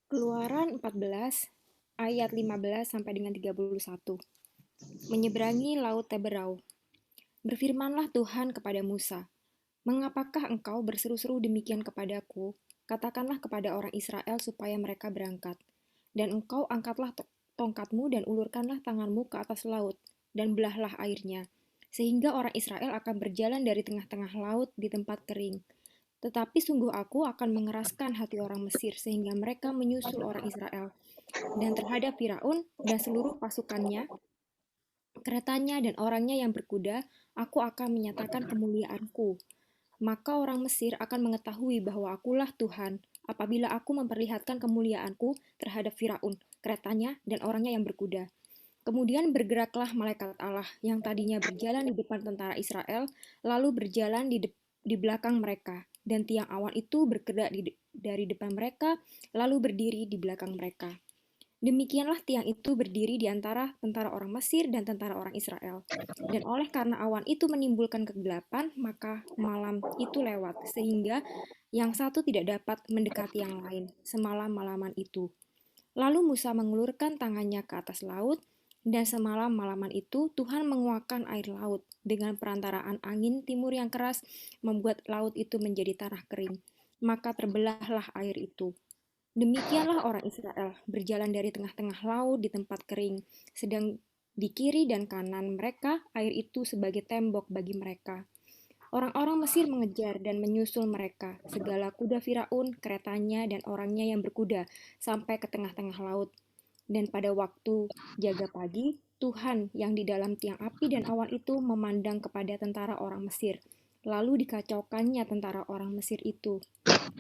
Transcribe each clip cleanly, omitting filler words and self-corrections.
Keluaran 14 ayat 15 sampai dengan 31. Menyeberangi laut Teberau. Berfirmanlah Tuhan kepada Musa, "Mengapakah engkau berseru-seru demikian kepadaku? Katakanlah kepada orang Israel supaya mereka berangkat. Dan engkau angkatlah tongkatmu dan ulurkanlah tanganmu ke atas laut, dan belahlah airnya, sehingga orang Israel akan berjalan dari tengah-tengah laut di tempat kering. Tetapi sungguh aku akan mengeraskan hati orang Mesir sehingga mereka menyusul orang Israel. Dan terhadap Firaun dan seluruh pasukannya, keretanya dan orangnya yang berkuda, aku akan menyatakan kemuliaanku. Maka orang Mesir akan mengetahui bahwa akulah Tuhan apabila aku memperlihatkan kemuliaanku terhadap Firaun, keretanya, dan orangnya yang berkuda." Kemudian bergeraklah malaikat Allah yang tadinya berjalan di depan tentara Israel, lalu berjalan di belakang mereka. Dan tiang awan itu bergerak dari depan mereka, lalu berdiri di belakang mereka. Demikianlah tiang itu berdiri di antara tentara orang Mesir dan tentara orang Israel. Dan oleh karena awan itu menimbulkan kegelapan, maka malam itu lewat, sehingga yang satu tidak dapat mendekati yang lain semalam-malaman itu. Lalu Musa mengulurkan tangannya ke atas laut, dan semalam-malaman itu Tuhan menguakkan air laut dengan perantaraan angin timur yang keras, membuat laut itu menjadi tanah kering. Maka terbelahlah air itu. Demikianlah orang Israel berjalan dari tengah-tengah laut di tempat kering, sedang di kiri dan kanan mereka air itu sebagai tembok bagi mereka. Orang-orang Mesir mengejar dan menyusul mereka, segala kuda Firaun, keretanya, dan orangnya yang berkuda, sampai ke tengah-tengah laut. Dan pada waktu jaga pagi, Tuhan yang di dalam tiang api dan awan itu memandang kepada tentara orang Mesir. Lalu dikacaukannya tentara orang Mesir itu.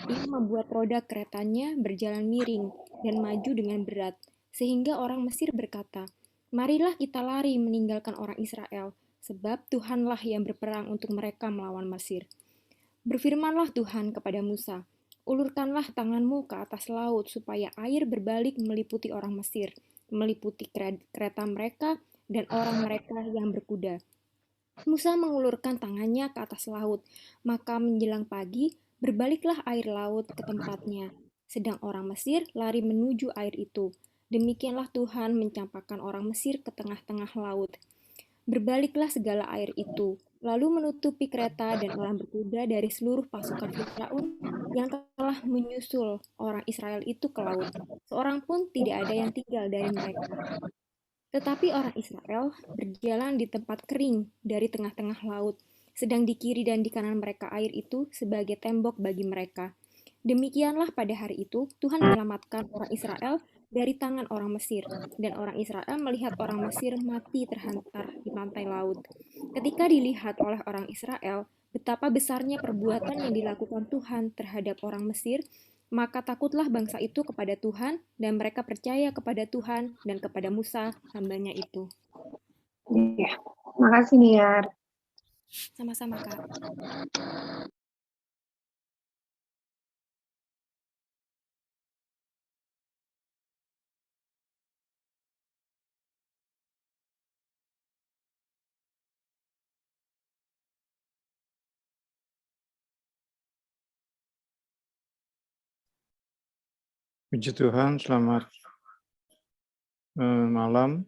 Ia membuat roda keretanya berjalan miring dan maju dengan berat, sehingga orang Mesir berkata, "Marilah kita lari meninggalkan orang Israel, sebab Tuhanlah yang berperang untuk mereka melawan Mesir." Berfirmanlah Tuhan kepada Musa, "Ulurkanlah tanganmu ke atas laut supaya air berbalik meliputi orang Mesir, meliputi kereta mereka dan orang mereka yang berkuda." Musa mengulurkan tangannya ke atas laut, maka menjelang pagi berbaliklah air laut ke tempatnya, sedang orang Mesir lari menuju air itu. Demikianlah Tuhan mencampakkan orang Mesir ke tengah-tengah laut. Berbaliklah segala air itu, lalu menutupi kereta dan orang berkuda dari seluruh pasukan Firaun yang telah menyusul orang Israel itu ke laut. Seorang pun tidak ada yang tinggal dari mereka. Tetapi orang Israel berjalan di tempat kering dari tengah-tengah laut, sedang di kiri dan di kanan mereka air itu sebagai tembok bagi mereka. Demikianlah pada hari itu Tuhan menyelamatkan orang Israel dari tangan orang Mesir, dan orang Israel melihat orang Mesir mati terhantar di pantai laut. Ketika dilihat oleh orang Israel betapa besarnya perbuatan yang dilakukan Tuhan terhadap orang Mesir, maka takutlah bangsa itu kepada Tuhan, dan mereka percaya kepada Tuhan dan kepada Musa, hambanya itu. Iya, makasih Niar. Sama-sama, Kak. Puji Tuhan, selamat malam.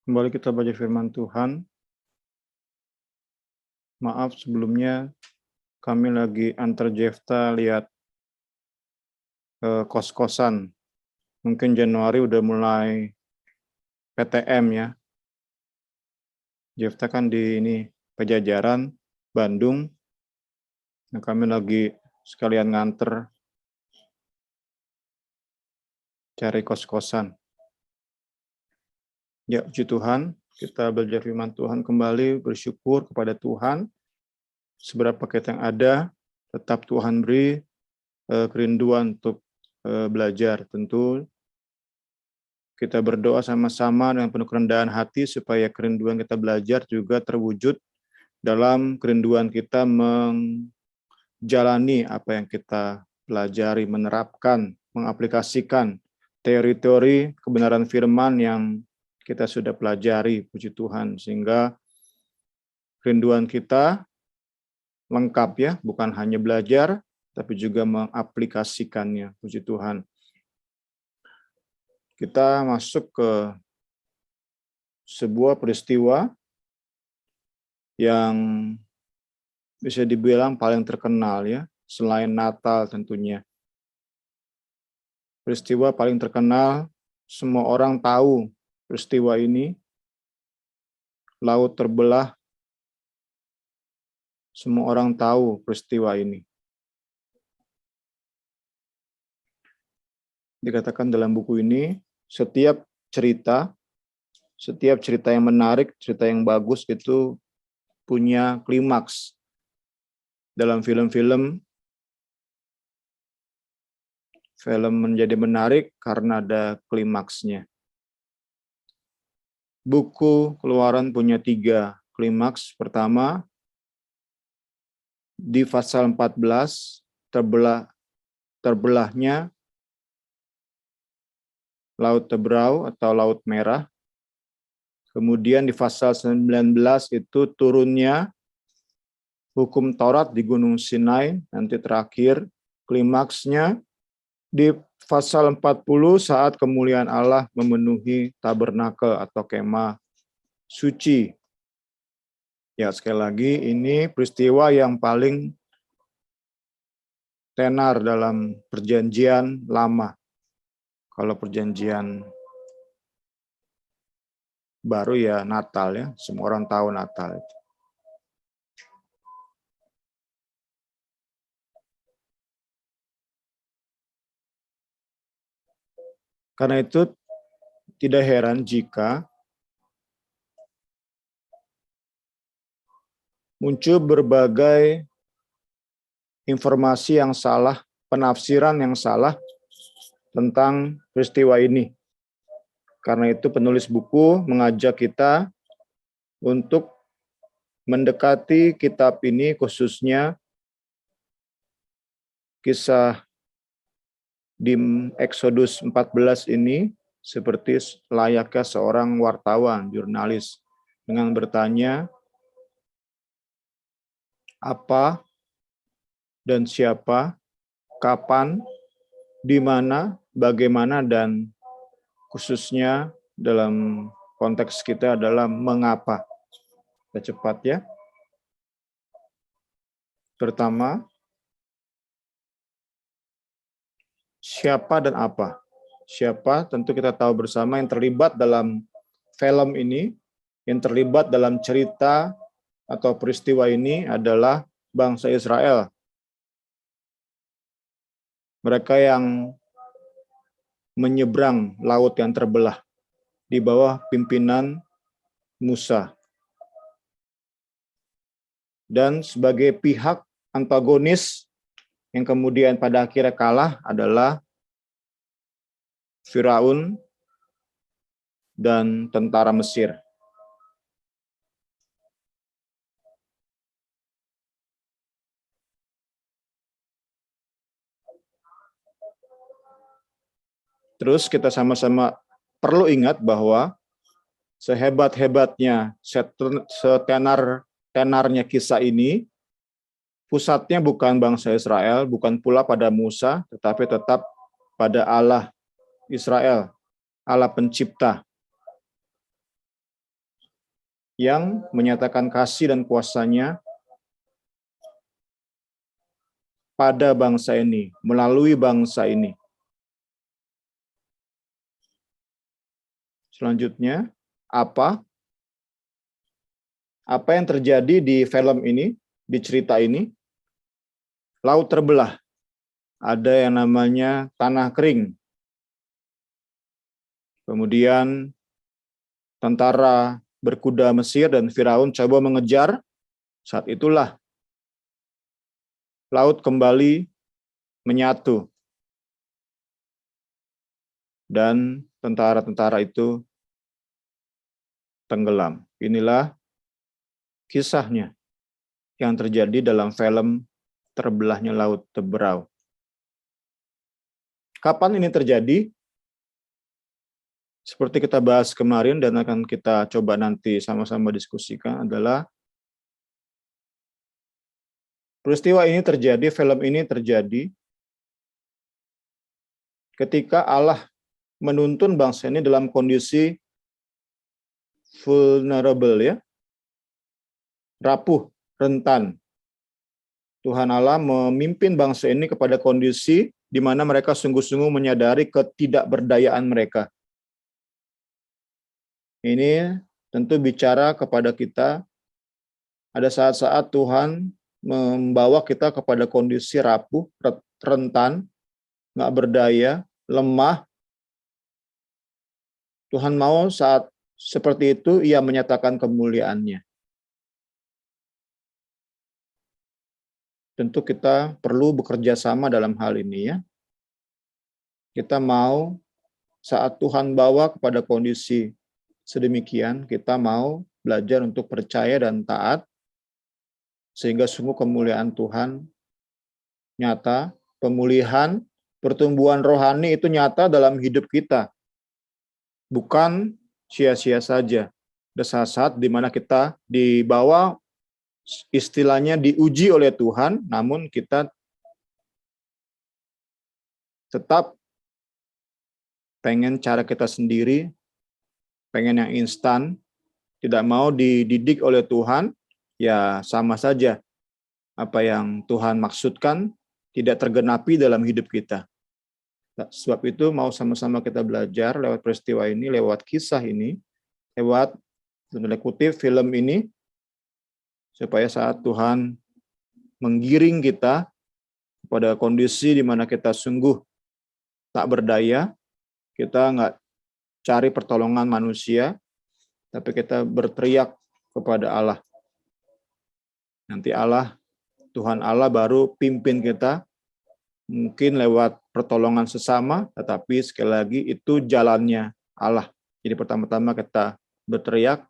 Kembali kita baca firman Tuhan. Maaf sebelumnya kami lagi antar Jefta lihat kos-kosan. Mungkin Januari udah mulai PTM ya. Jefta kan di Pajajaran, Bandung. Nah, kami lagi sekalian nganter cari kos-kosan. Ya, puji Tuhan, kita belajar firman Tuhan kembali, bersyukur kepada Tuhan. Seberapa kita yang ada, tetap Tuhan beri kerinduan untuk belajar. Tentu kita berdoa sama-sama dengan penuh kerendahan hati supaya kerinduan kita belajar juga terwujud dalam kerinduan kita menjalani apa yang kita pelajari, menerapkan, mengaplikasikan teori-teori kebenaran firman yang kita sudah pelajari, puji Tuhan, sehingga kerinduan kita lengkap ya, bukan hanya belajar, tapi juga mengaplikasikannya, puji Tuhan. Kita masuk ke sebuah peristiwa yang bisa dibilang paling terkenal ya, selain Natal tentunya. Peristiwa paling terkenal, semua orang tahu peristiwa ini, laut terbelah, semua orang tahu peristiwa ini. Dikatakan dalam buku ini, setiap cerita yang menarik, cerita yang bagus itu punya klimaks. Dalam film menjadi menarik karena ada klimaksnya. Buku Keluaran punya 3 klimaks. Pertama, di pasal 14, terbelahnya Laut Teberau atau Laut Merah. Kemudian di pasal 19 itu turunnya hukum Taurat di Gunung Sinai. Nanti terakhir klimaksnya di pasal 40 saat kemuliaan Allah memenuhi tabernakel atau kemah suci. Ya, sekali lagi ini peristiwa yang paling tenar dalam perjanjian lama. Kalau perjanjian baru ya Natal ya, semua orang tahu Natal itu. Karena itu tidak heran jika muncul berbagai informasi yang salah, penafsiran yang salah tentang peristiwa ini. Karena itu penulis buku mengajak kita untuk mendekati kitab ini, khususnya kisah di Exodus 14 ini, seperti layaknya seorang wartawan, jurnalis, dengan bertanya apa dan siapa, kapan, di mana, bagaimana, dan khususnya dalam konteks kita adalah mengapa. Kita cepat ya. Pertama, siapa dan apa? Siapa tentu kita tahu bersama yang terlibat dalam film ini, yang terlibat dalam cerita atau peristiwa ini adalah bangsa Israel. Mereka yang menyeberang laut yang terbelah di bawah pimpinan Musa. Dan sebagai pihak antagonis yang kemudian pada akhirnya kalah adalah Firaun dan tentara Mesir. Terus kita sama-sama perlu ingat bahwa sehebat-hebatnya, setenarnya kisah ini, pusatnya bukan bangsa Israel, bukan pula pada Musa, tetapi tetap pada Allah Israel, Allah pencipta, yang menyatakan kasih dan kuasanya pada bangsa ini, melalui bangsa ini. Selanjutnya, apa yang terjadi di film ini, di cerita ini? Laut terbelah. Ada yang namanya tanah kering. Kemudian tentara berkuda Mesir dan Firaun coba mengejar. Saat itulah laut kembali menyatu. Dan tentara-tentara itu tenggelam. Inilah kisahnya yang terjadi dalam film Terbelahnya Laut Teberau. Kapan ini terjadi? seperti kita bahas kemarin dan akan kita coba nanti sama-sama diskusikan adalah peristiwa ini terjadi, film ini terjadi ketika Allah menuntun bangsa ini dalam kondisi vulnerable ya, rapuh, rentan. Tuhan Allah memimpin bangsa ini kepada kondisi di mana mereka sungguh-sungguh menyadari ketidakberdayaan mereka. Ini tentu bicara kepada kita, ada saat-saat Tuhan membawa kita kepada kondisi rapuh, rentan, nggak berdaya, lemah. Tuhan mau saat seperti itu, Ia menyatakan kemuliaan-Nya. Tentu kita perlu bekerja sama dalam hal ini ya. Kita mau saat Tuhan bawa kepada kondisi sedemikian, kita mau belajar untuk percaya dan taat, sehingga sungguh kemuliaan Tuhan nyata, pemulihan, pertumbuhan rohani itu nyata dalam hidup kita. Bukan sia-sia saja. Ada saat-saat di mana kita dibawa istilahnya diuji oleh Tuhan, namun kita tetap pengen cara kita sendiri, pengen yang instan, tidak mau dididik oleh Tuhan, ya sama saja. Apa yang Tuhan maksudkan tidak tergenapi dalam hidup kita. Sebab itu mau sama-sama kita belajar lewat peristiwa ini, lewat kisah ini, lewat tanda kutip film ini, supaya saat Tuhan menggiring kita pada kondisi di mana kita sungguh tak berdaya, kita nggak cari pertolongan manusia, tapi kita berteriak kepada Allah. Nanti Allah, Tuhan Allah baru pimpin kita, mungkin lewat pertolongan sesama, tetapi sekali lagi itu jalannya Allah. Jadi pertama-tama kita berteriak,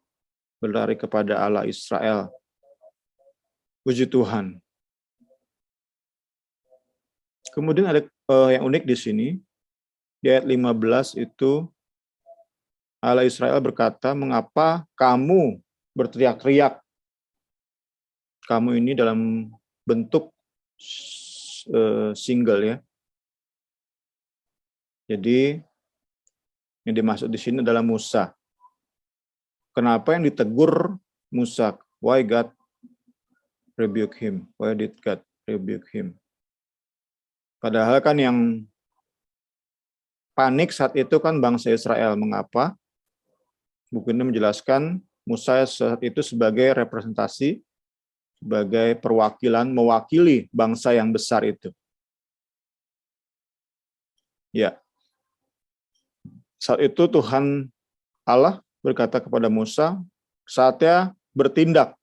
berlari kepada Allah Israel. Puji Tuhan. Kemudian ada yang unik di sini, di ayat 15 itu Allah Israel berkata, mengapa kamu berteriak-teriak? Kamu ini dalam bentuk single ya. Jadi yang dimaksud di sini adalah Musa. Kenapa yang ditegur Musa? Why God rebuke him? Why did God rebuke him? Padahal kan yang panik saat itu kan bangsa Israel. Mengapa? Buku ini menjelaskan Musa saat itu sebagai representasi, sebagai perwakilan, mewakili bangsa yang besar itu. Ya. Saat itu Tuhan Allah berkata kepada Musa, saatnya bertindak.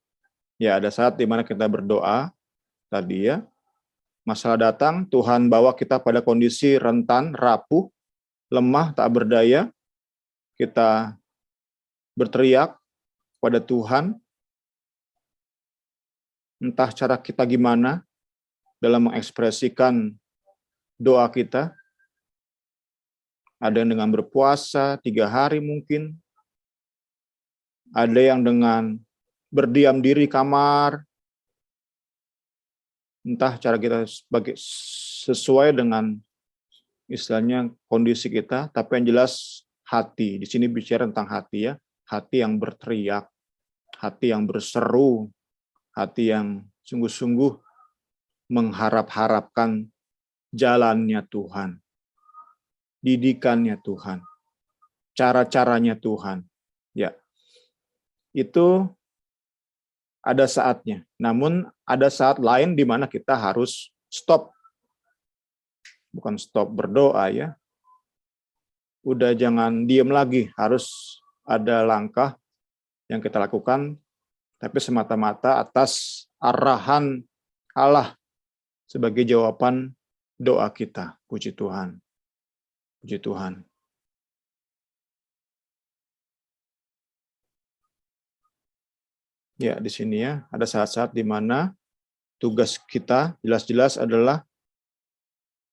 Ya, ada saat di mana kita berdoa tadi ya. Masalah datang, Tuhan bawa kita pada kondisi rentan, rapuh, lemah, tak berdaya. Kita berteriak pada Tuhan. Entah cara kita gimana dalam mengekspresikan doa kita. Ada yang dengan berpuasa 3 hari mungkin. Ada yang dengan berdiam diri di kamar. Entah cara kita sesuai dengan istilahnya kondisi kita, tapi yang jelas hati. Di sini bicara tentang hati ya. Hati yang berteriak, hati yang berseru, hati yang sungguh-sungguh mengharap-harapkan jalannya Tuhan, didikannya Tuhan, cara-caranya Tuhan. Ya, itu ada saatnya. Namun ada saat lain di mana kita harus stop. Bukan stop berdoa ya. Udah jangan diem lagi, harus ada langkah yang kita lakukan, tapi semata-mata atas arahan Allah sebagai jawaban doa kita. Puji Tuhan. Puji Tuhan. Ya, di sini ya, ada saat-saat di mana tugas kita jelas-jelas adalah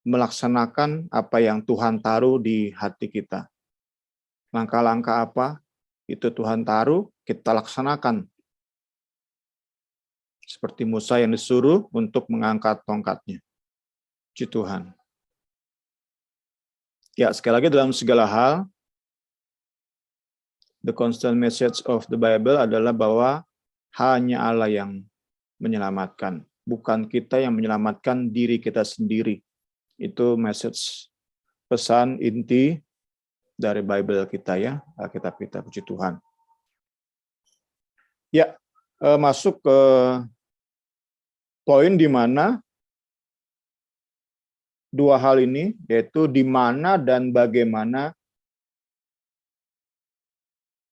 melaksanakan apa yang Tuhan taruh di hati kita. langkah-langkah apa itu Tuhan taruh, kita laksanakan. Seperti Musa yang disuruh untuk mengangkat tongkatnya. Puji Tuhan. Ya, sekali lagi dalam segala hal, the constant message of the Bible adalah bahwa hanya Allah yang menyelamatkan. Bukan kita yang menyelamatkan diri kita sendiri. Itu message, pesan inti dari Bible kita ya, Alkitab kita, puji Tuhan. Ya, masuk ke poin di mana dua hal ini, yaitu di mana dan bagaimana,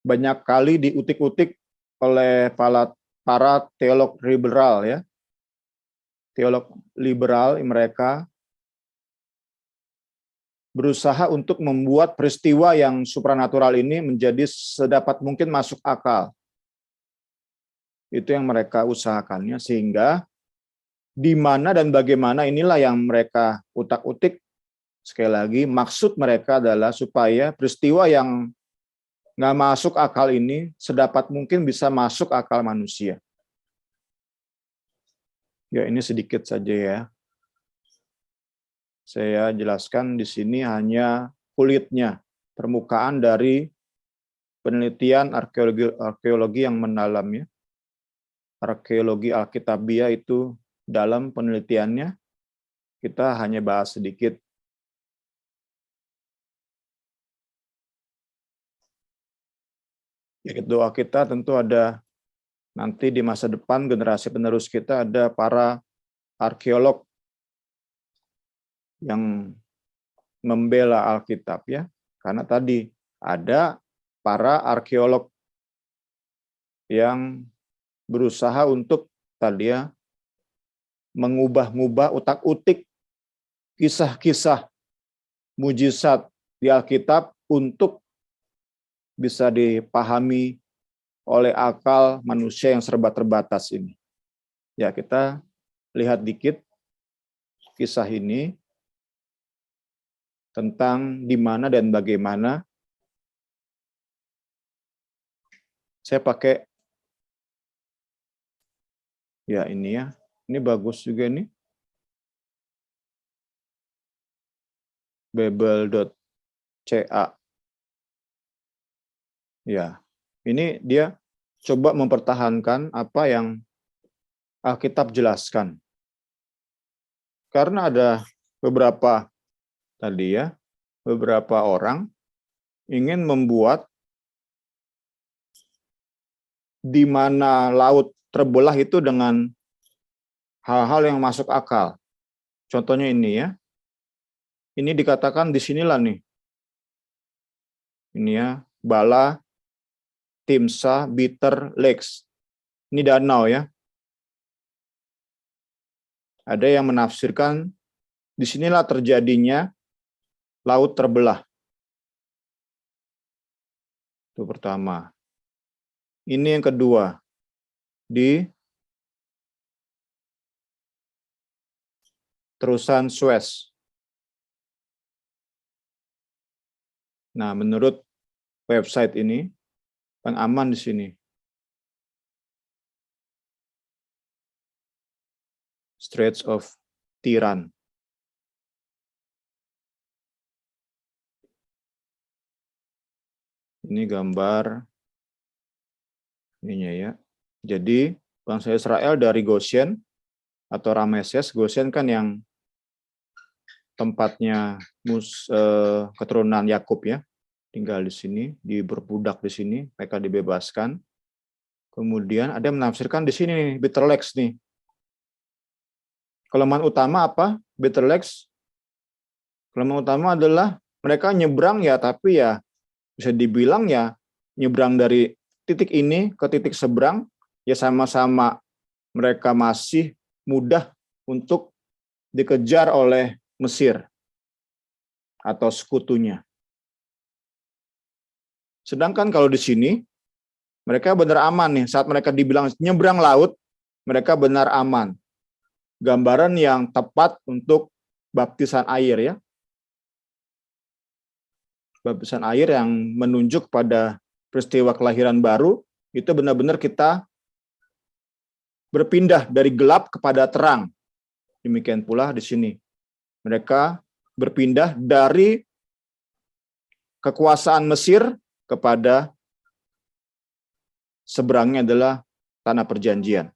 banyak kali diutik-utik oleh para teolog liberal ya. Teolog liberal mereka berusaha untuk membuat peristiwa yang supranatural ini menjadi sedapat mungkin masuk akal. Itu yang mereka usahakannya, sehingga di mana dan bagaimana inilah yang mereka utak-utik. Sekali lagi, maksud mereka adalah supaya peristiwa yang nggak masuk akal ini sedapat mungkin bisa masuk akal manusia. Ya, ini sedikit saja ya. Saya jelaskan di sini hanya kulitnya, permukaan dari penelitian arkeologi yang mendalam ya. Arkeologi Alkitabiah itu dalam penelitiannya, kita hanya bahas sedikit. Ya, doa kita tentu ada nanti di masa depan generasi penerus kita ada para arkeolog yang membela Alkitab ya. Karena tadi ada para arkeolog yang berusaha untuk tadi ya mengubah-ubah utak-utik kisah-kisah mujizat di Alkitab untuk bisa dipahami oleh akal manusia yang serba terbatas ini. Ya, kita lihat dikit kisah ini tentang di mana dan bagaimana. Saya pakai ya ini ya. Ini bagus juga nih. Babel.ca. Ya. Ini dia coba mempertahankan apa yang Alkitab jelaskan. Karena ada beberapa tadi ya, beberapa orang ingin membuat di mana laut terbelah itu dengan hal-hal yang masuk akal. Contohnya ini ya. Ini dikatakan di sinilah nih. Ini ya, Bala, Timsah, Bitter Lakes. Ini danau ya. Ada yang menafsirkan di sinilah terjadinya laut terbelah. Itu pertama. Ini yang kedua. Di terusan Suez. Nah, menurut website ini, yang aman di sini. Straits of Tiran. Ini gambar ininya ya. Jadi bangsa Israel dari Goshen atau Rameses. Goshen kan yang tempatnya keturunan Yakub ya. Tinggal di sini, berbudak di sini, mereka dibebaskan. Kemudian ada yang menafsirkan di sini nih, Bitter Lakes nih. Kelemahan utama apa? Bitter Lakes. Kelemahan utama adalah mereka nyebrang ya, tapi ya bisa dibilang ya nyebrang dari titik ini ke titik seberang, ya sama-sama mereka masih mudah untuk dikejar oleh Mesir atau sekutunya. Sedangkan kalau di sini, mereka benar aman nih. Saat mereka dibilang nyebrang laut, mereka benar aman. Gambaran yang tepat untuk baptisan air ya. baptisan air yang menunjuk pada peristiwa kelahiran baru, itu benar-benar kita berpindah dari gelap kepada terang. Demikian pula di sini. Mereka berpindah dari kekuasaan Mesir kepada seberangnya adalah tanah perjanjian.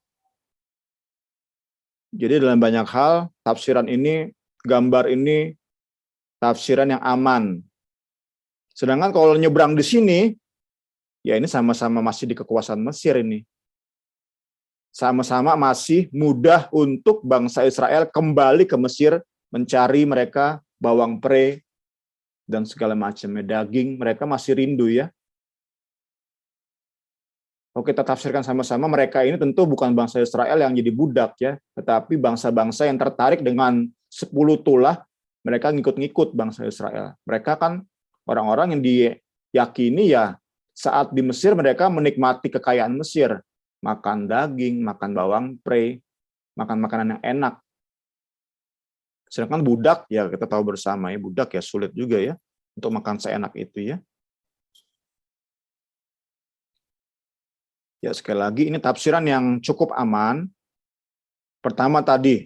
Jadi dalam banyak hal, tafsiran ini, gambar ini, tafsiran yang aman. Sedangkan kalau nyebrang di sini, ya ini sama-sama masih di kekuasaan Mesir ini. Sama-sama masih mudah untuk bangsa Israel kembali ke Mesir, mencari mereka bawang pre dan segala macamnya, daging, mereka masih rindu ya. Kalau kita tafsirkan sama-sama, mereka ini tentu bukan bangsa Israel yang jadi budak ya, tetapi bangsa-bangsa yang tertarik dengan 10 tulah, mereka ngikut-ngikut bangsa Israel. Mereka kan orang-orang yang diyakini ya, saat di Mesir mereka menikmati kekayaan Mesir, makan daging, makan bawang pre, makan makanan yang enak. Sedangkan budak, ya kita tahu bersama ya, budak ya sulit juga ya, untuk makan seenak itu ya. Ya sekali lagi ini tafsiran yang cukup aman. Pertama tadi,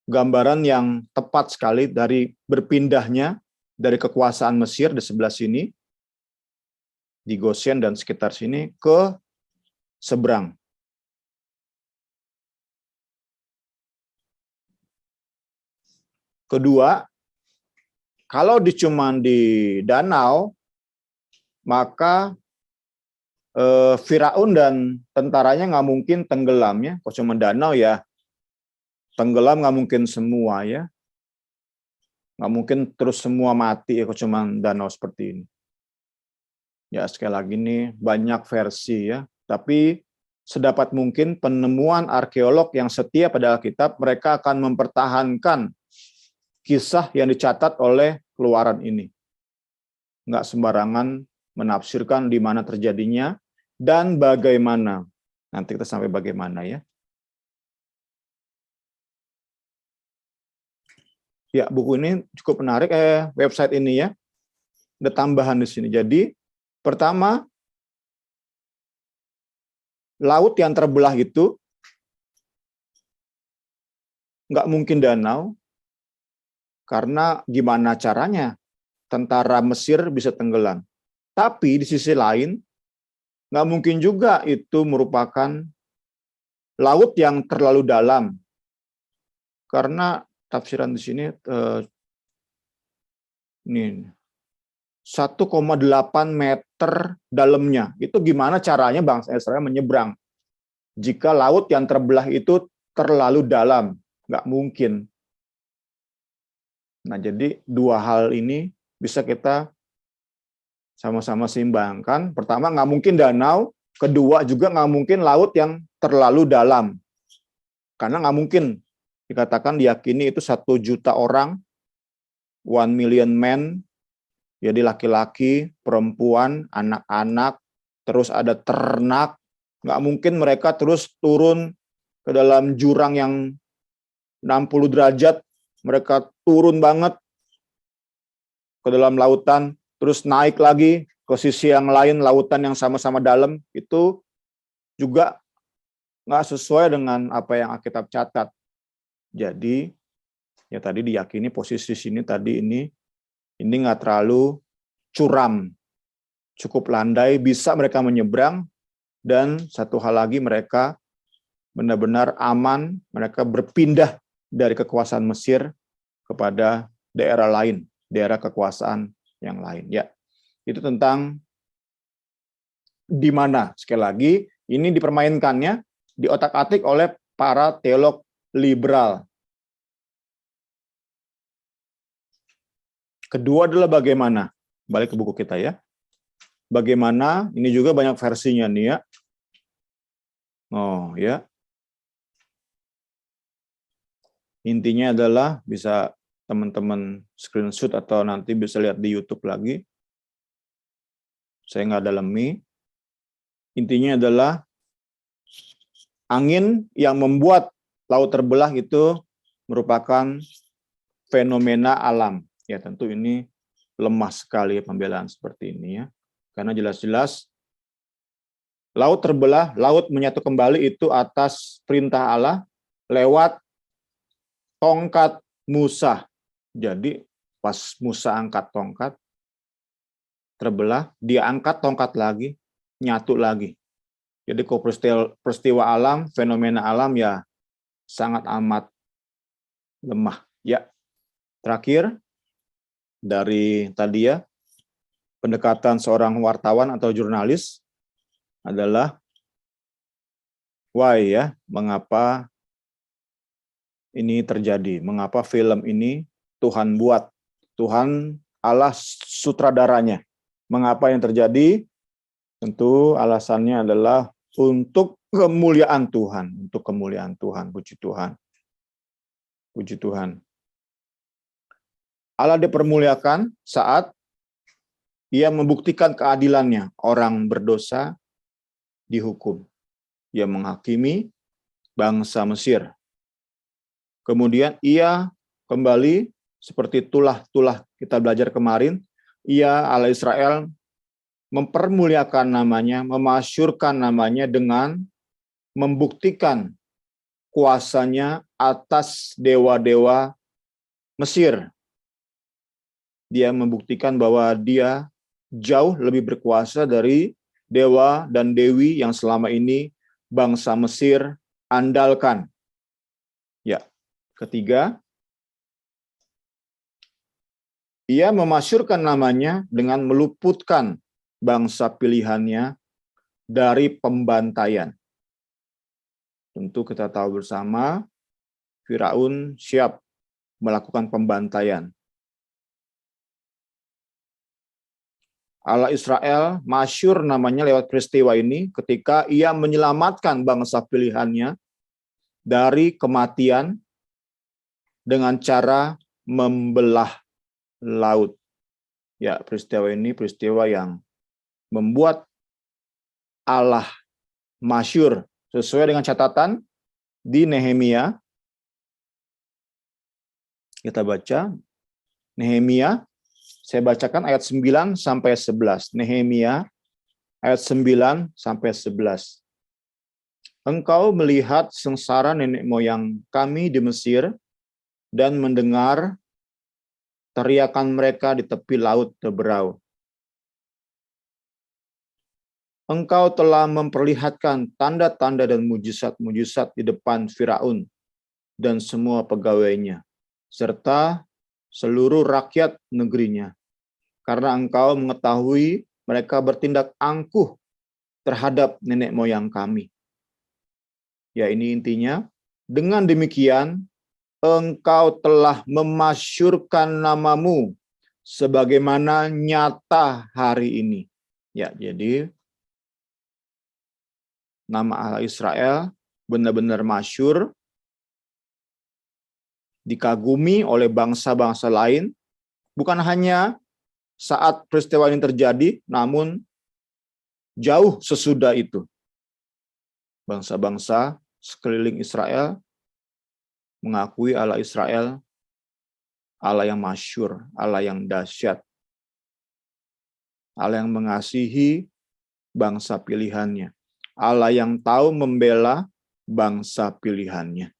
gambaran yang tepat sekali dari berpindahnya dari kekuasaan Mesir di sebelah sini, di Goshen dan sekitar sini, ke seberang. Kedua, kalau cuman di danau, maka Firaun dan tentaranya nggak mungkin tenggelam ya. Kalau cuma danau ya tenggelam nggak mungkin semua ya. Nggak mungkin terus semua mati ya kalau cuma danau seperti ini. Ya sekali lagi ini banyak versi ya. Tapi sedapat mungkin penemuan arkeolog yang setia pada Alkitab, mereka akan mempertahankan kisah yang dicatat oleh Keluaran ini. Nggak sembarangan menafsirkan di mana terjadinya dan bagaimana. Nanti kita sampai bagaimana ya. Ya, buku ini cukup menarik, website ini ya. Ada tambahan di sini. Jadi, pertama, laut yang terbelah itu nggak mungkin danau, karena gimana caranya tentara Mesir bisa tenggelam. Tapi di sisi lain, nggak mungkin juga itu merupakan laut yang terlalu dalam. Karena tafsiran di sini ini 1,8 meter dalamnya. Itu gimana caranya bangsa Israel menyeberang? Jika laut yang terbelah itu terlalu dalam, nggak mungkin. Nah, jadi dua hal ini bisa kita sama-sama seimbangkan. Pertama, nggak mungkin danau. Kedua, juga nggak mungkin laut yang terlalu dalam. Karena nggak mungkin dikatakan diyakini itu 1 juta orang, 1 million men, jadi laki-laki, perempuan, anak-anak, terus ada ternak. Nggak mungkin mereka terus turun ke dalam jurang yang 60 derajat, mereka turun banget ke dalam lautan, terus naik lagi ke sisi yang lain, lautan yang sama-sama dalam, itu juga nggak sesuai dengan apa yang Alkitab catat. Jadi, ya tadi diyakini posisi sini tadi ini nggak terlalu curam, cukup landai, bisa mereka menyeberang, dan satu hal lagi mereka benar-benar aman, mereka berpindah dari kekuasaan Mesir kepada daerah lain, daerah kekuasaan yang lain. Ya, itu tentang di mana. Sekali lagi, ini dipermainkannya, diotak-atik oleh para teolog liberal. Kedua adalah bagaimana. Balik ke buku kita ya. Bagaimana, ini juga banyak versinya nih ya. Oh ya. Intinya adalah bisa teman-teman screenshot atau nanti bisa lihat di YouTube lagi. Saya nggak dalemi. Intinya adalah angin yang membuat laut terbelah itu merupakan fenomena alam. Ya tentu ini lemah sekali pembelaan seperti ini ya. Karena jelas-jelas laut terbelah, laut menyatu kembali itu atas perintah Allah lewat tongkat Musa. Jadi pas Musa angkat tongkat, terbelah, dia angkat tongkat lagi, nyatu lagi. Jadi kalau peristiwa alam, fenomena alam ya sangat amat lemah. Ya, terakhir dari tadi ya, pendekatan seorang wartawan atau jurnalis adalah why ya, mengapa ini terjadi, mengapa film ini Tuhan buat, Tuhan Allah sutradaranya. Mengapa yang terjadi? Tentu alasannya adalah untuk kemuliaan Tuhan, untuk kemuliaan Tuhan, puji Tuhan. Puji Tuhan. Allah dipermuliakan saat ia membuktikan keadilannya. Orang berdosa dihukum. Ia menghakimi bangsa Mesir. Kemudian ia kembali seperti tulah-tulah kita belajar kemarin, ia Allah Israel mempermuliakan namanya, memasyurkan namanya dengan membuktikan kuasanya atas dewa-dewa Mesir. Dia membuktikan bahwa dia jauh lebih berkuasa dari dewa dan dewi yang selama ini bangsa Mesir andalkan. Ya, ketiga, ia memasyurkan namanya dengan meluputkan bangsa pilihannya dari pembantaian. Tentu kita tahu bersama, Firaun siap melakukan pembantaian. Allah Israel masyhur namanya lewat peristiwa ini ketika ia menyelamatkan bangsa pilihannya dari kematian dengan cara membelah laut. Ya, peristiwa ini peristiwa yang membuat Allah masyhur sesuai dengan catatan di Nehemia. Kita baca Nehemia, saya bacakan ayat 9 sampai 11. Nehemia ayat 9 sampai 11. Engkau melihat sengsara nenek moyang kami di Mesir dan mendengar teriakan mereka di tepi laut Teberau. Engkau telah memperlihatkan tanda-tanda dan mujizat-mujizat di depan Firaun dan semua pegawainya, serta seluruh rakyat negerinya. Karena engkau mengetahui mereka bertindak angkuh terhadap nenek moyang kami. Ya, ini intinya. Dengan demikian, engkau telah memasyurkan namamu sebagaimana nyata hari ini. Ya, jadi nama Allah Israel benar-benar masyhur, dikagumi oleh bangsa-bangsa lain, bukan hanya saat peristiwa ini terjadi, namun jauh sesudah itu. Bangsa-bangsa sekeliling Israel mengakui Allah Israel, Allah yang masyhur, Allah yang dahsyat, Allah yang mengasihi bangsa pilihannya, Allah yang tahu membela bangsa pilihannya.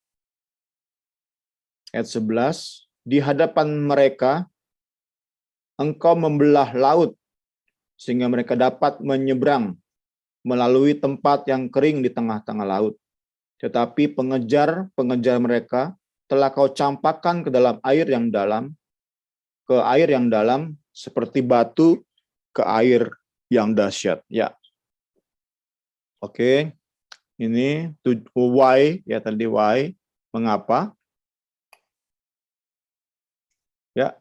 Ayat 11, di hadapan mereka engkau membelah laut sehingga mereka dapat menyeberang melalui tempat yang kering di tengah-tengah laut. Tetapi pengejar mereka telah kau campakkan ke dalam air yang dalam, ke air yang dalam seperti batu ke air yang dahsyat. Ya. Oke. Ini why ya, tadi why, mengapa? Ya,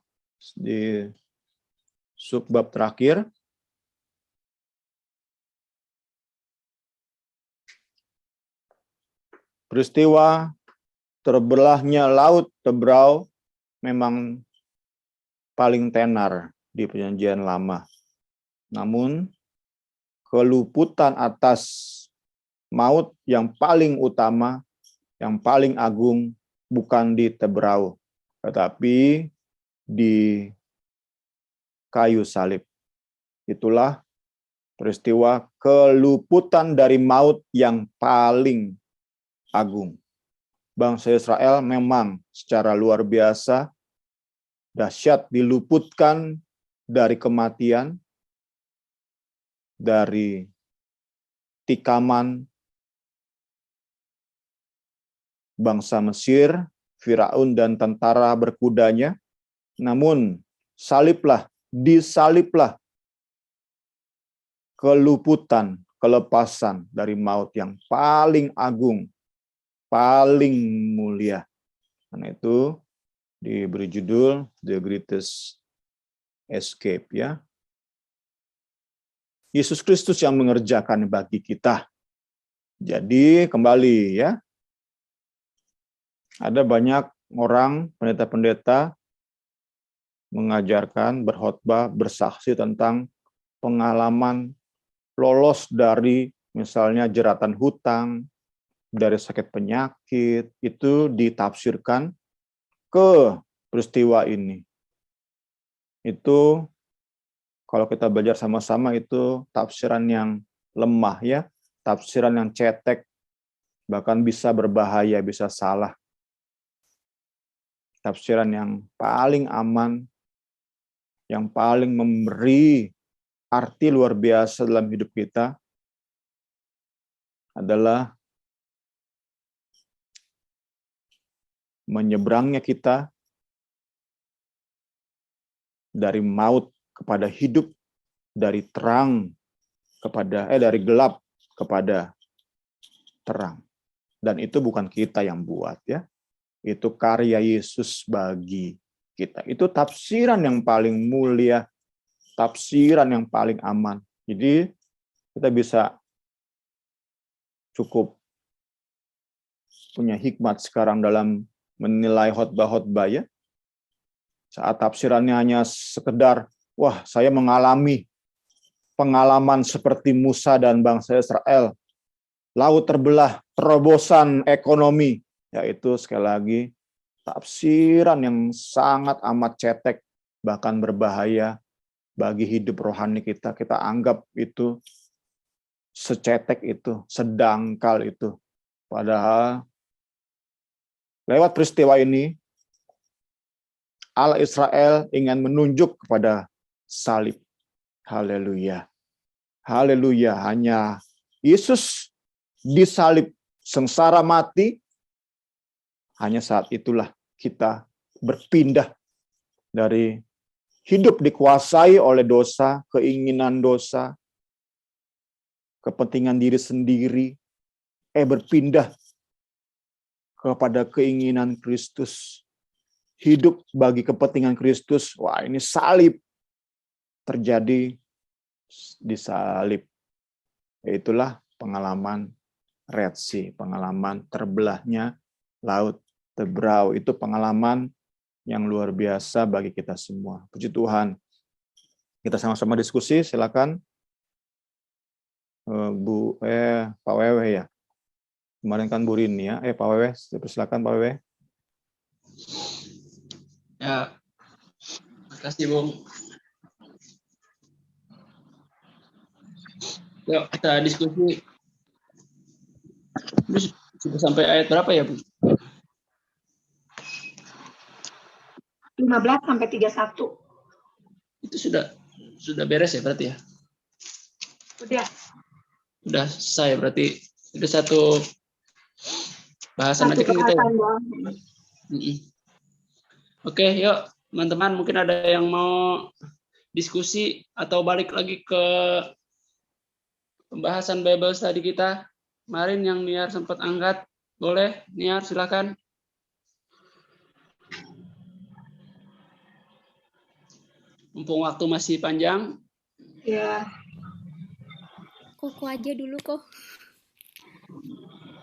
di subbab terakhir. Peristiwa terbelahnya laut Teberau memang paling tenar di Perjanjian Lama. Namun keluputan atas maut yang paling utama, yang paling agung bukan di Teberau, tetapi di kayu salib. Itulah peristiwa keluputan dari maut yang paling agung. Bangsa Israel memang secara luar biasa dahsyat diluputkan dari kematian, dari tikaman bangsa Mesir, Firaun dan tentara berkudanya. Namun disaliblah keluputan, kelepasan dari maut yang paling agung, paling mulia. Karena itu diberi judul The Greatest Escape, ya. Yesus Kristus yang mengerjakan bagi kita. Jadi kembali, ya. Ada banyak orang, pendeta-pendeta mengajarkan, berkhotbah, bersaksi tentang pengalaman lolos dari misalnya jeratan hutang, dari sakit penyakit, itu ditafsirkan ke peristiwa ini. Itu kalau kita belajar sama-sama itu tafsiran yang lemah, ya, tafsiran yang cetek, bahkan bisa berbahaya, bisa salah. Tafsiran yang paling aman, yang paling memberi arti luar biasa dalam hidup kita adalah menyeberangnya kita dari maut kepada hidup, dari terang kepada dari gelap kepada terang. Dan itu bukan kita yang buat, ya. Itu karya Yesus bagi kita. Itu tafsiran yang paling mulia, tafsiran yang paling aman. Jadi kita bisa cukup punya hikmat sekarang dalam menilai khotbah-khotbah, ya. Saat tafsirannya hanya sekedar, wah, saya mengalami pengalaman seperti Musa dan bangsa Israel. Laut terbelah, terobosan ekonomi. Yaitu sekali lagi tafsiran yang sangat amat cetek, bahkan berbahaya bagi hidup rohani kita. Kita anggap itu secetek itu, sedangkal itu. Padahal lewat peristiwa ini, Allah Israel ingin menunjuk kepada salib. Haleluya. Haleluya. Hanya Yesus disalib, sengsara mati, hanya saat itulah kita berpindah dari hidup dikuasai oleh dosa, keinginan dosa, kepentingan diri sendiri, berpindah kepada keinginan Kristus. Hidup bagi kepentingan Kristus. Wah, ini salib terjadi di salib. Itulah pengalaman Red Sea, pengalaman terbelahnya Laut Teberau. Itu pengalaman yang luar biasa bagi kita semua. Puji Tuhan. Kita sama-sama diskusi, silakan. Pak Wewe, ya. Kemarin kan Bu Rini, ya. Pak Wewe, silakan Pak Wewe. Ya, makasih Bung. Yuk kita diskusi. Terus sudah sampai ayat berapa ya, Bu? 15 sampai 31. Itu sudah beres ya berarti ya? Udah selesai berarti. Itu satu bahasan aja kan kita ya. Oke, yuk teman-teman, mungkin ada yang mau diskusi atau balik lagi ke pembahasan Bible study kita. Kemarin yang Niar sempat angkat. Boleh, Niar silakan. Mumpung waktu masih panjang. Ya. Koko aja dulu kok.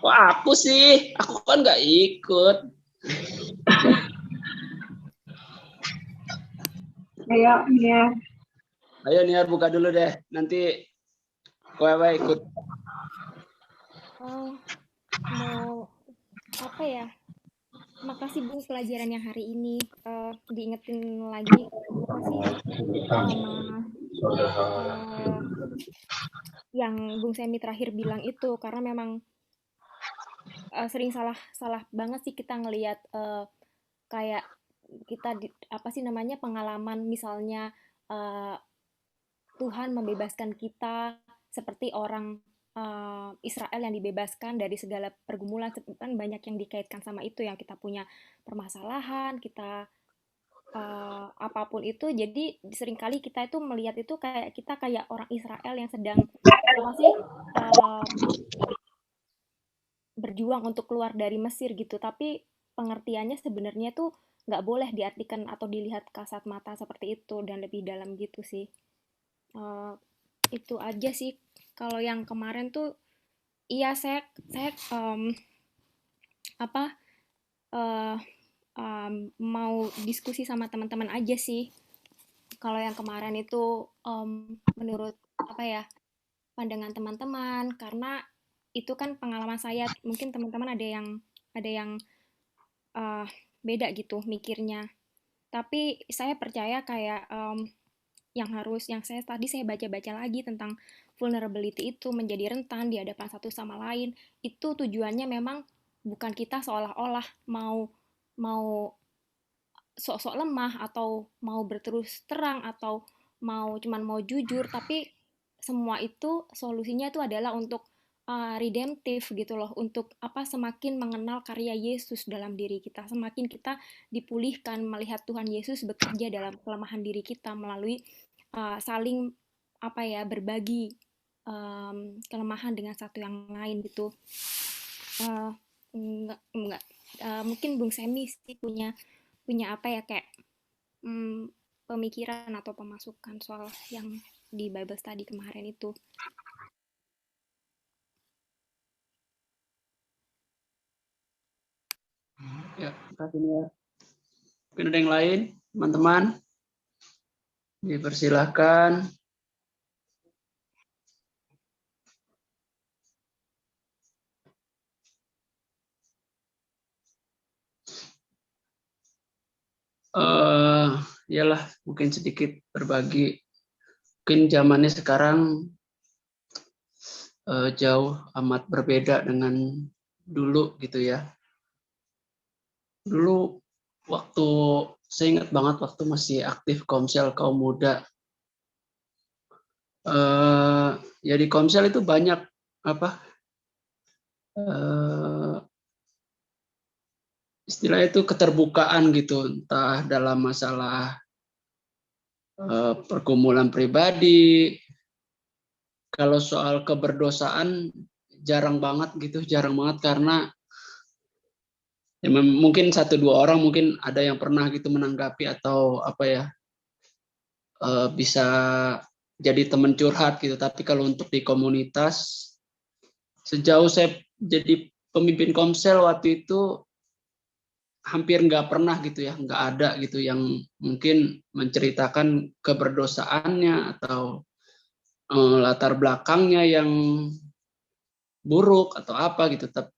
Wah, aku sih. Aku kan nggak ikut. Ayo, Niar. Ayo Niar buka dulu deh. Nanti Wewe ikut. Oh, mau apa ya? Makasih Bu pelajaran yang hari ini diingetin lagi apa sih sama yang Bung Semi terakhir bilang itu, karena memang sering salah banget sih kita ngelihat kayak kita apa sih namanya pengalaman misalnya eh, Tuhan membebaskan kita seperti orang Israel yang dibebaskan dari segala pergumulan, kan banyak yang dikaitkan sama itu, yang kita punya permasalahan, kita apapun itu. Jadi seringkali kita itu melihat itu kayak kita kayak orang Israel yang sedang apa sih eh, berjuang untuk keluar dari Mesir gitu. Tapi pengertiannya sebenarnya tuh nggak boleh diartikan atau dilihat kasat mata seperti itu, dan lebih dalam gitu sih. Eh, itu aja sih. Kalau yang kemarin tuh, iya saya apa eh, mau diskusi sama teman-teman aja sih. Kalau yang kemarin itu menurut apa ya, pandangan teman-teman, karena itu kan pengalaman saya, mungkin teman-teman ada yang eh, beda gitu mikirnya. Tapi saya percaya kayak yang saya baca-baca lagi tentang vulnerability itu, menjadi rentan di hadapan satu sama lain, itu tujuannya memang bukan kita seolah-olah mau mau sok-sok lemah atau mau berterus terang atau mau jujur, tapi semua itu solusinya itu adalah untuk redemptif gitu loh, untuk apa, semakin mengenal karya Yesus dalam diri kita, semakin kita dipulihkan melihat Tuhan Yesus bekerja dalam kelemahan diri kita melalui saling apa ya, berbagi kelemahan dengan satu yang lain gitu. Uh, enggak mungkin Bung Semi sih punya punya apa ya, kayak hmm, pemikiran atau pemasukan soal yang di Bible study kemarin itu. Ya, kasih ya. Mungkin ada yang lain, teman-teman. Dipersilahkan. Iyalah, mungkin sedikit berbagi. Mungkin zamannya sekarang jauh amat berbeda dengan dulu gitu ya. Dulu waktu saya ingat banget waktu masih aktif Komsel kaum muda. Ya di Komsel itu banyak apa istilahnya itu keterbukaan gitu, entah dalam masalah pergumulan pribadi. Kalau soal keberdosaan jarang banget gitu, jarang banget, karena ya, mungkin satu dua orang mungkin ada yang pernah gitu menanggapi atau apa ya, bisa jadi teman curhat gitu. Tapi kalau untuk di komunitas, sejauh saya jadi pemimpin Komsel waktu itu hampir nggak pernah gitu ya, nggak ada gitu yang mungkin menceritakan keberdosaannya atau latar belakangnya yang buruk atau apa gitu. Tapi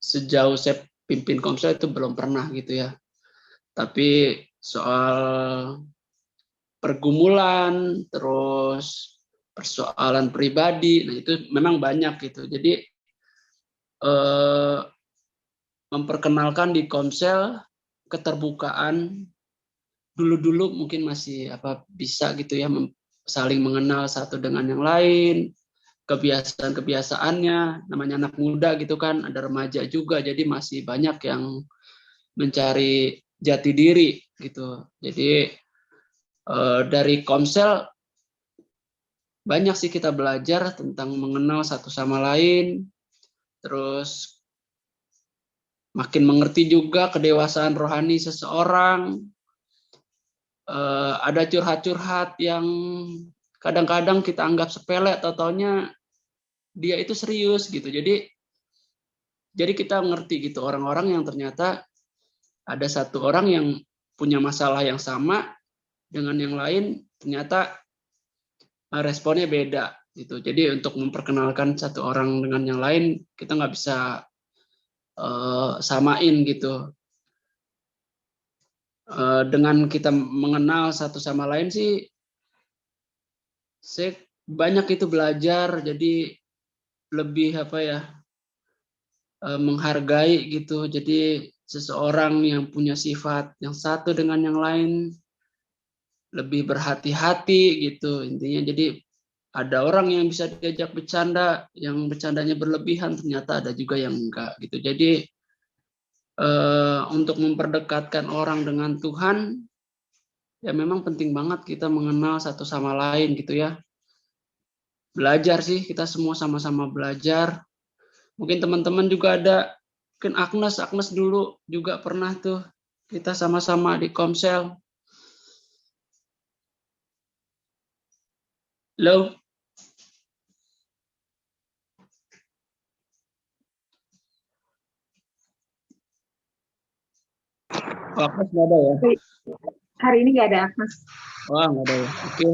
sejauh saya pimpin Komsel itu belum pernah gitu ya. Tapi soal pergumulan, terus persoalan pribadi, nah itu memang banyak gitu. Jadi memperkenalkan di Komsel keterbukaan, dulu mungkin masih apa bisa gitu ya, saling mengenal satu dengan yang lain, kebiasaan-kebiasaannya, namanya anak muda gitu kan, ada remaja juga, jadi masih banyak yang mencari jati diri gitu. Jadi dari Komsel banyak sih kita belajar tentang mengenal satu sama lain, terus makin mengerti juga kedewasaan rohani seseorang. Ada curhat-curhat yang kadang-kadang kita anggap sepele, atau taunya dia itu serius gitu. Jadi kita ngerti gitu orang-orang yang ternyata ada satu orang yang punya masalah yang sama dengan yang lain, ternyata responnya beda gitu. Jadi untuk memperkenalkan satu orang dengan yang lain, kita nggak bisa samain gitu. dengan kita mengenal satu sama lain sih, saya banyak itu belajar, jadi lebih menghargai gitu. Jadi seseorang yang punya sifat yang satu dengan yang lain lebih berhati-hati gitu intinya. Jadi ada orang yang bisa diajak bercanda, yang bercandanya berlebihan, ternyata ada juga yang enggak gitu. Jadi untuk memperdekatkan orang dengan Tuhan, ya memang penting banget kita mengenal satu sama lain gitu ya. Belajar sih, kita semua sama-sama belajar. Mungkin teman-teman juga ada, mungkin Agnes dulu juga pernah tuh, kita sama-sama di Komsel. Halo? Oh, Agnes nggak ada ya? Hari ini nggak ada, Mas. Wah, nggak ada ya. Oke.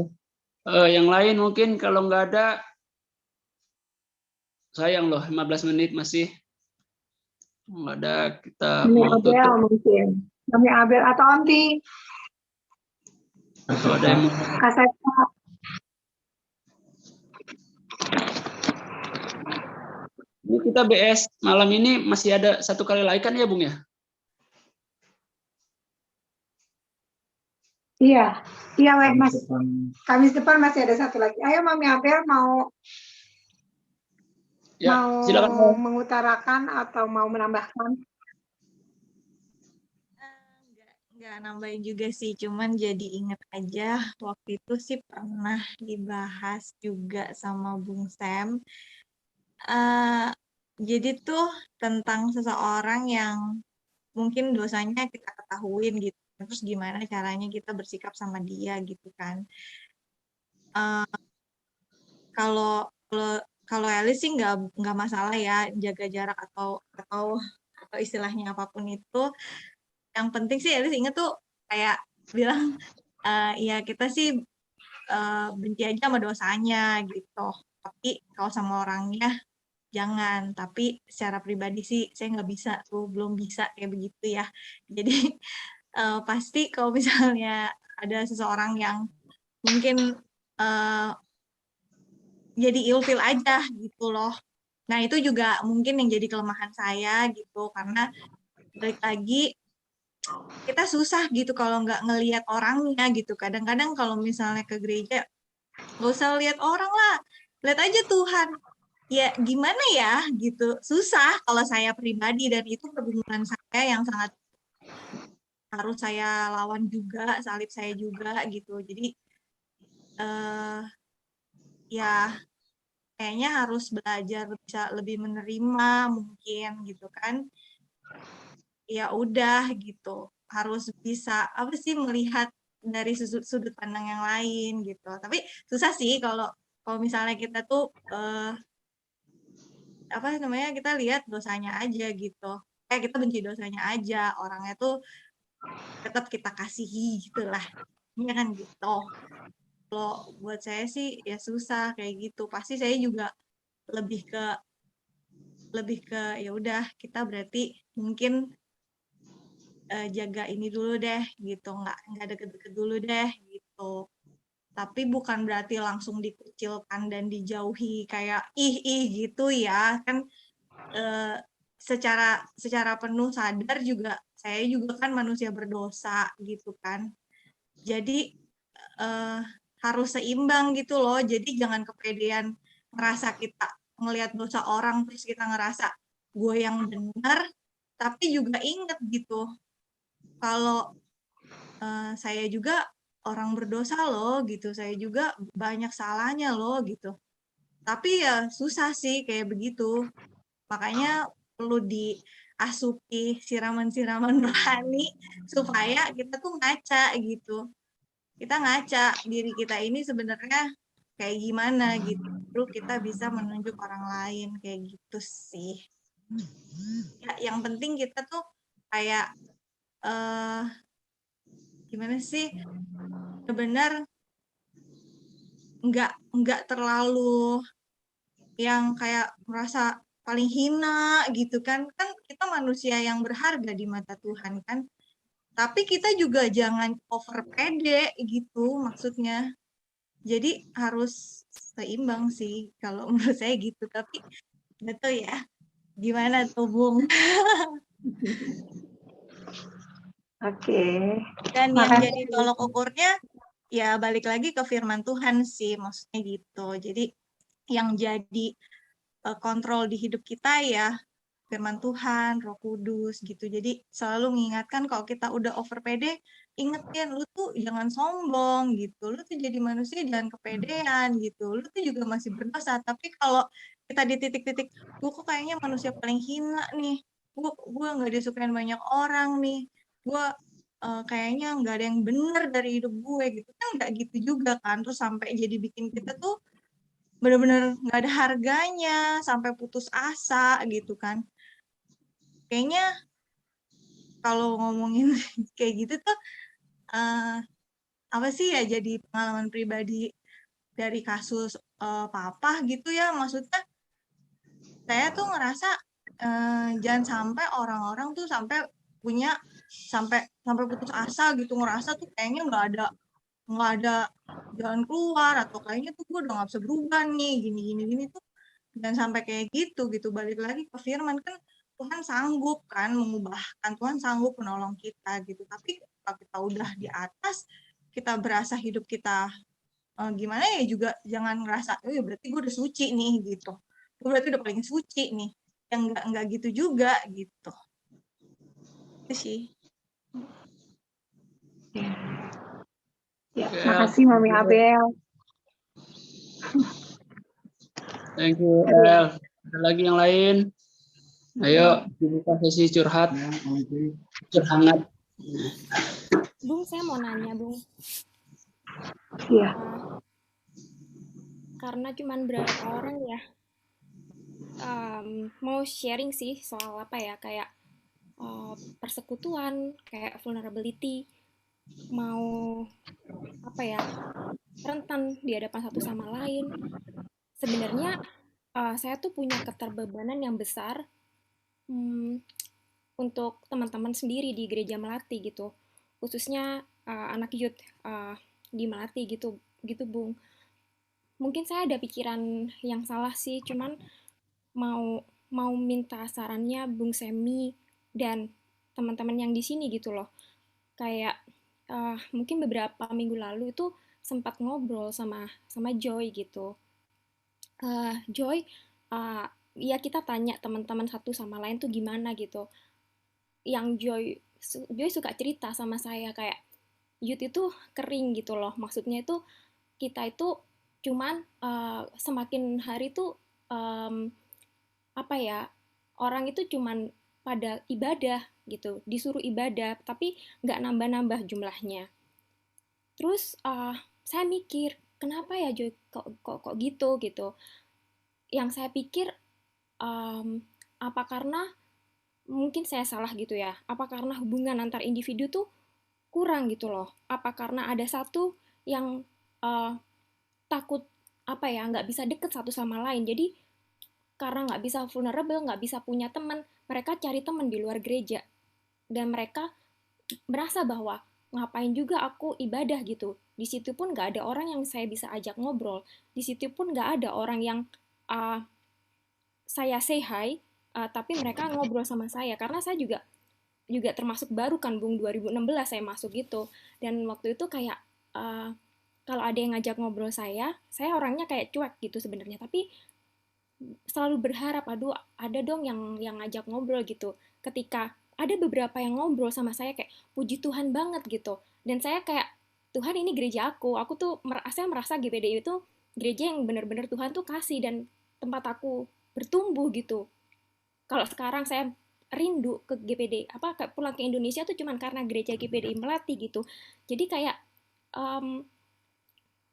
Yang lain mungkin kalau nggak ada, sayang loh, 15 menit masih. Nggak ada, kita Mami mau Abel tutup. mungkin. Mami Abel atau Onti. Atau ada yang mau. Kaset. Ini kita BS malam ini masih ada satu kali lagi kan ya, Bung ya? Iya, iya, Wek, Mas. Kamis depan masih ada satu lagi. Ayo, Mami Abel mau Ya, silakan. mengutarakan atau mau menambahkan? Nggak nambahin juga sih, cuman jadi inget aja waktu itu sih pernah dibahas juga sama Bung Sam. Jadi tuh tentang seseorang yang mungkin dosanya kita ketahuin gitu, terus gimana caranya kita bersikap sama dia gitu kan. Kalau kalau Elis sih nggak masalah ya jaga jarak atau istilahnya apapun itu. Yang penting sih Elis inget tuh kayak bilang ya kita sih benci aja sama dosanya gitu. Tapi kalau sama orangnya jangan. Tapi secara pribadi sih saya nggak bisa tuh, belum bisa kayak begitu ya. Jadi pasti kalau misalnya ada seseorang yang mungkin jadi ilfil aja gitu loh. Nah itu juga mungkin yang jadi kelemahan saya gitu, karena balik lagi kita susah gitu kalau nggak ngelihat orangnya gitu. Kadang-kadang kalau misalnya ke gereja, nggak usah lihat orang lah, lihat aja Tuhan. Ya gimana ya gitu, susah kalau saya pribadi, dan itu pergumulan saya yang sangat harus saya lawan juga, salib saya juga gitu. Jadi ya kayaknya harus belajar bisa lebih menerima mungkin gitu kan. Ya udah gitu, harus bisa apa sih melihat dari sudut pandang yang lain gitu. Tapi susah sih kalau misalnya kita tuh apa namanya, kita lihat dosanya aja gitu. Kita benci dosanya aja, orangnya tuh tetap kita kasihi gitulah. Ini kan gitu. Kalau buat saya sih ya susah kayak gitu. Pasti saya juga lebih ke ya udah kita berarti mungkin jaga ini dulu deh gitu, nggak deket-deket dulu deh gitu. Tapi bukan berarti langsung dikucilkan dan dijauhi kayak ih gitu ya kan. Secara penuh sadar juga saya juga kan manusia berdosa gitu kan. Jadi harus seimbang gitu loh. Jadi jangan kepedean ngerasa kita ngelihat dosa orang terus kita ngerasa gue yang benar, tapi juga inget gitu kalau saya juga orang berdosa loh gitu, saya juga banyak salahnya loh gitu. Tapi ya susah sih kayak begitu. Makanya perlu diasupi siraman-siraman rohani supaya kita tuh ngaca gitu. Kita ngaca diri kita ini sebenarnya kayak gimana gitu. Lalu kita bisa menunjuk orang lain kayak gitu sih. Ya, yang penting kita tuh kayak gimana sih, benar nggak terlalu yang kayak merasa paling hina gitu kan. Kan kita manusia yang berharga di mata Tuhan kan. Tapi kita juga jangan over pede gitu maksudnya. Jadi harus seimbang sih kalau menurut saya gitu. Tapi nggak tahu ya gimana tuh Bung. Oke. Dan yang Makasih. jadi tolok ukurnya ya balik lagi ke firman Tuhan sih maksudnya gitu. Jadi yang jadi kontrol di hidup kita ya firman Tuhan, Roh Kudus gitu. Jadi selalu mengingatkan kalau kita udah over pede, ingetin lu tuh jangan sombong gitu. Lu tuh jadi manusia jangan kepedean gitu. Lu tuh juga masih berdosa. Tapi kalau kita di titik-titik, gue kok kayaknya manusia paling hina nih. Gue nggak disukain banyak orang nih. Gue kayaknya nggak ada yang bener dari hidup gue gitu. Kan nggak gitu juga kan. Terus sampai jadi bikin kita tuh bener-bener nggak ada harganya. Sampai putus asa gitu kan. Kayaknya kalau ngomongin kayak gitu tuh apa sih ya jadi pengalaman pribadi dari kasus papa gitu ya maksudnya saya tuh ngerasa jangan sampai orang-orang tuh sampai punya sampai putus asa gitu ngerasa tuh kayaknya nggak ada jalan keluar atau kayaknya tuh gue udah nggak bisa berubah nih gini tuh dan sampai kayak gitu balik lagi ke firman kan Tuhan sanggup kan mengubahkan Tuhan sanggup menolong kita gitu tapi kalau kita udah di atas kita berasa hidup kita gimana ya juga jangan ngerasa oh ya berarti gue udah suci nih gitu gue berarti udah paling suci nih yang enggak gitu juga gitu itu sih. Ya, Ya, makasih Mami Abel. thank you, El. Ada lagi yang lain? Ayo, dibuka sesi curhat. Curhangat. Bung, saya mau nanya, Bung. Iya. Karena cuman berapa orang ya, mau sharing sih soal apa ya, kayak persekutuan, kayak vulnerability, mau apa ya, rentan di hadapan satu sama lain. Sebenarnya saya tuh punya keterbebanan yang besar untuk teman-teman sendiri di gereja Melati gitu, khususnya anak youth di Melati gitu, gitu Bung. Mungkin saya ada pikiran yang salah sih, cuman mau mau minta sarannya Bung Semi dan teman-teman yang di sini gitu loh. Kayak mungkin beberapa minggu lalu itu sempat ngobrol sama Joy gitu. Joy, ya kita tanya teman-teman satu sama lain tuh gimana gitu. Yang Joy suka cerita sama saya kayak youth itu kering gitu loh. Maksudnya itu kita itu cuman semakin hari tuh apa ya, orang itu cuman pada ibadah gitu, disuruh ibadah tapi nggak nambah-nambah jumlahnya. Terus saya mikir kenapa ya Joy kok gitu gitu. Yang saya pikir apa karena mungkin saya salah gitu ya, apa karena hubungan antar individu tuh kurang gitu loh, apa karena ada satu yang takut apa ya, nggak bisa deket satu sama lain, jadi karena nggak bisa vulnerable, nggak bisa punya teman, mereka cari teman di luar gereja dan mereka merasa bahwa ngapain juga aku ibadah gitu, di situ pun nggak ada orang yang saya bisa ajak ngobrol, di situ pun nggak ada orang yang uh, saya say hi, tapi mereka ngobrol sama saya karena saya juga termasuk baru kan Bung, 2016 saya masuk gitu, dan waktu itu kayak kalau ada yang ngajak ngobrol saya orangnya kayak cuek gitu sebenarnya, tapi selalu berharap aduh ada dong yang ngajak ngobrol gitu. Ketika ada beberapa yang ngobrol sama saya kayak puji Tuhan banget gitu, dan saya kayak Tuhan ini gereja aku tuh saya merasa GPDI itu gereja yang benar-benar Tuhan tuh kasih dan tempat aku bertumbuh gitu. Kalau sekarang saya rindu ke GPD apa pulang ke Indonesia tuh cuman karena gereja GPDI Melati gitu. Jadi kayak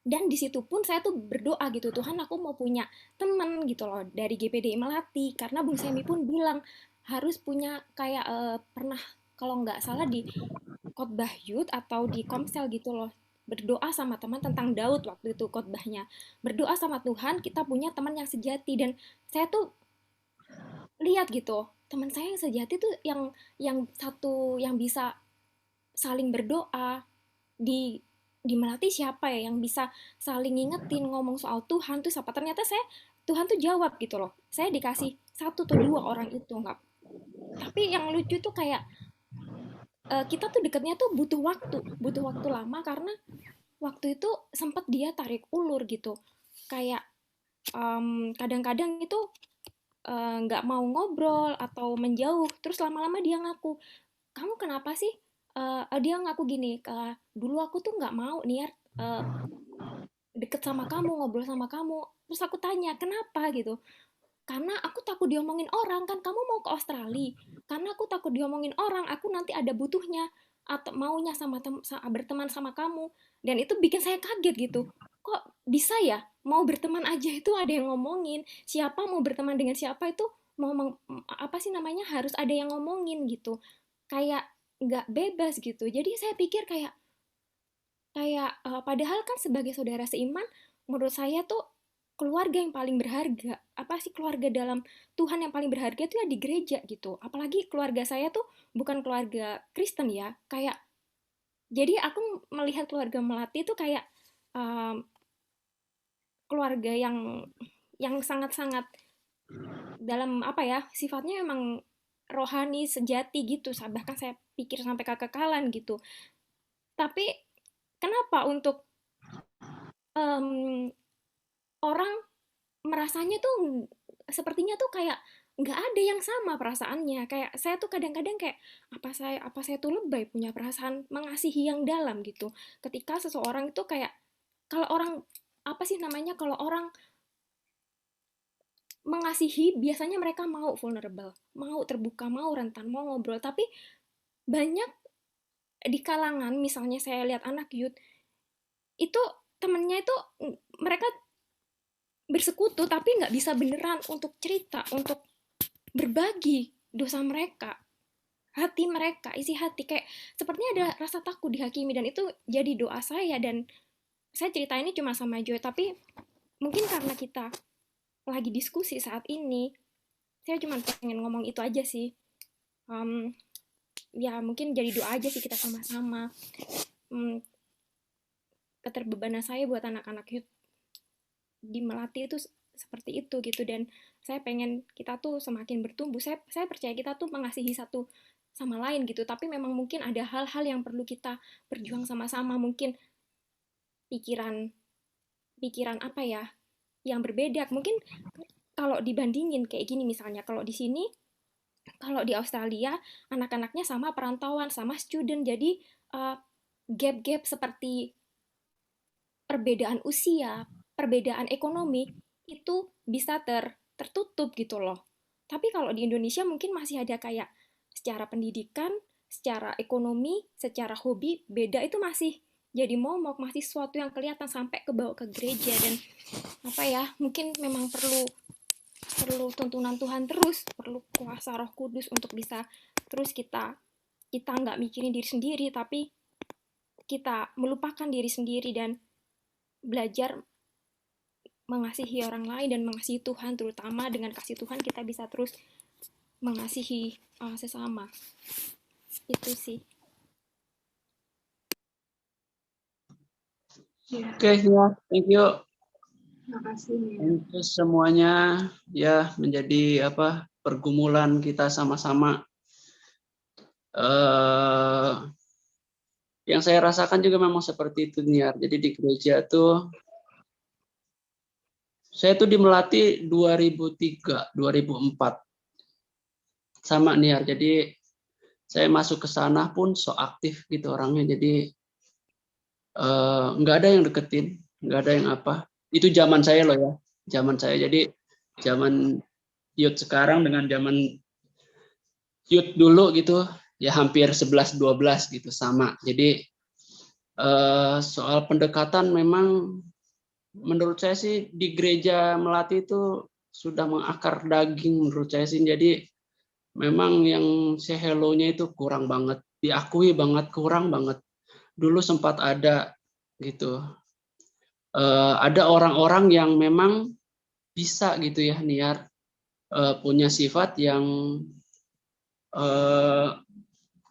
dan di situ pun saya tuh berdoa gitu, Tuhan aku mau punya teman gitu loh dari GPDI Melati, karena Bung Semi pun bilang harus punya kayak pernah kalau nggak salah di khotbah youth atau di komsel gitu loh, berdoa sama teman tentang Daud waktu itu khotbahnya, berdoa sama Tuhan kita punya teman yang sejati, dan saya tuh lihat gitu teman saya yang sejati tuh yang satu yang bisa saling berdoa. Di Melati siapa ya yang bisa saling ngingetin ngomong soal Tuhan tuh siapa? Ternyata Tuhan tuh jawab gitu loh. Saya dikasih 1 atau 2 orang itu nggak. Tapi yang lucu tuh kayak kita tuh deketnya tuh butuh waktu lama karena waktu itu sempat dia tarik ulur gitu. Kayak kadang-kadang itu nggak mau ngobrol atau menjauh. Terus lama-lama dia ngaku, kamu kenapa sih? Dia ngaku gini, dulu aku tuh nggak mau Niar deket sama kamu, ngobrol sama kamu. Terus aku tanya, kenapa gitu? Karena aku takut diomongin orang, kan kamu mau ke Australia. Karena aku takut diomongin orang, aku nanti ada butuhnya atau maunya berteman sama kamu. Dan itu bikin saya kaget gitu. Kok bisa ya? Mau berteman aja itu ada yang ngomongin. Siapa mau berteman dengan siapa itu mau apa sih namanya harus ada yang ngomongin gitu. Kayak nggak bebas gitu. Jadi saya pikir kayak kayak padahal kan sebagai saudara seiman, menurut saya tuh keluarga yang paling berharga. Apa sih keluarga dalam Tuhan yang paling berharga itu ya di gereja gitu. Apalagi keluarga saya tuh bukan keluarga Kristen ya. Kayak jadi aku melihat keluarga Melati itu kayak um, keluarga yang sangat-sangat dalam apa ya sifatnya memang rohani sejati gitu. Bahkan saya pikir sampai kekekalan gitu. Tapi kenapa untuk em, orang merasanya tuh sepertinya tuh kayak nggak ada yang sama perasaannya. Kayak saya tuh kadang-kadang kayak apa saya tuh lebay punya perasaan mengasihi yang dalam gitu. Ketika seseorang itu kayak kalau orang apa sih namanya kalau orang mengasihi biasanya mereka mau vulnerable, mau terbuka, mau rentan, mau ngobrol. Tapi banyak di kalangan misalnya saya lihat anak youth itu temennya itu mereka bersekutu tapi nggak bisa beneran untuk cerita, untuk berbagi dosa mereka, hati mereka, isi hati kayak sepertinya ada rasa takut dihakimi dan itu jadi doa saya dan saya cerita ini cuma sama Joy tapi mungkin karena kita lagi diskusi saat ini saya cuma pengen ngomong itu aja sih. Ya mungkin jadi doa aja sih kita sama-sama. Keterbebanan saya buat anak-anak youth di Melati itu seperti itu gitu dan saya pengen kita tuh semakin bertumbuh. Saya percaya kita tuh mengasihi satu sama lain gitu tapi memang mungkin ada hal-hal yang perlu kita berjuang sama-sama mungkin pikiran apa ya yang berbeda mungkin kalau dibandingin kayak gini misalnya kalau di sini kalau di Australia anak-anaknya sama perantauan sama student jadi gap-gap seperti perbedaan usia, perbedaan ekonomi itu bisa tertutup gitu loh. Tapi kalau di Indonesia mungkin masih ada kayak secara pendidikan, secara ekonomi, secara hobi beda itu masih jadi momok, masih sesuatu yang kelihatan sampai kebawa ke gereja dan apa ya, mungkin memang perlu tuntunan Tuhan terus, perlu kuasa Roh Kudus untuk bisa terus kita nggak mikirin diri sendiri tapi kita melupakan diri sendiri dan belajar mengasihi orang lain dan mengasihi Tuhan terutama dengan kasih Tuhan kita bisa terus mengasihi sesama itu sih. Oke, ya, thank you. Terima kasih. Itu semuanya ya menjadi pergumulan kita sama-sama. Yang saya rasakan juga memang seperti itu Niar. Jadi di gereja tuh saya tuh di Melati 2003, 2004 sama Niar. Jadi saya masuk ke sana pun so aktif gitu orangnya. Jadi nggak ada yang deketin, nggak ada yang apa. Itu zaman saya loh ya, zaman saya. Jadi zaman youth sekarang dengan zaman youth dulu gitu ya hampir 11-12 gitu sama. Jadi soal pendekatan memang menurut saya sih di gereja Melati itu sudah mengakar daging menurut saya sih. Jadi memang yang say hello-nya itu kurang banget, diakui banget kurang banget. Dulu sempat ada gitu. Ada orang-orang yang memang bisa gitu ya Niar punya sifat yang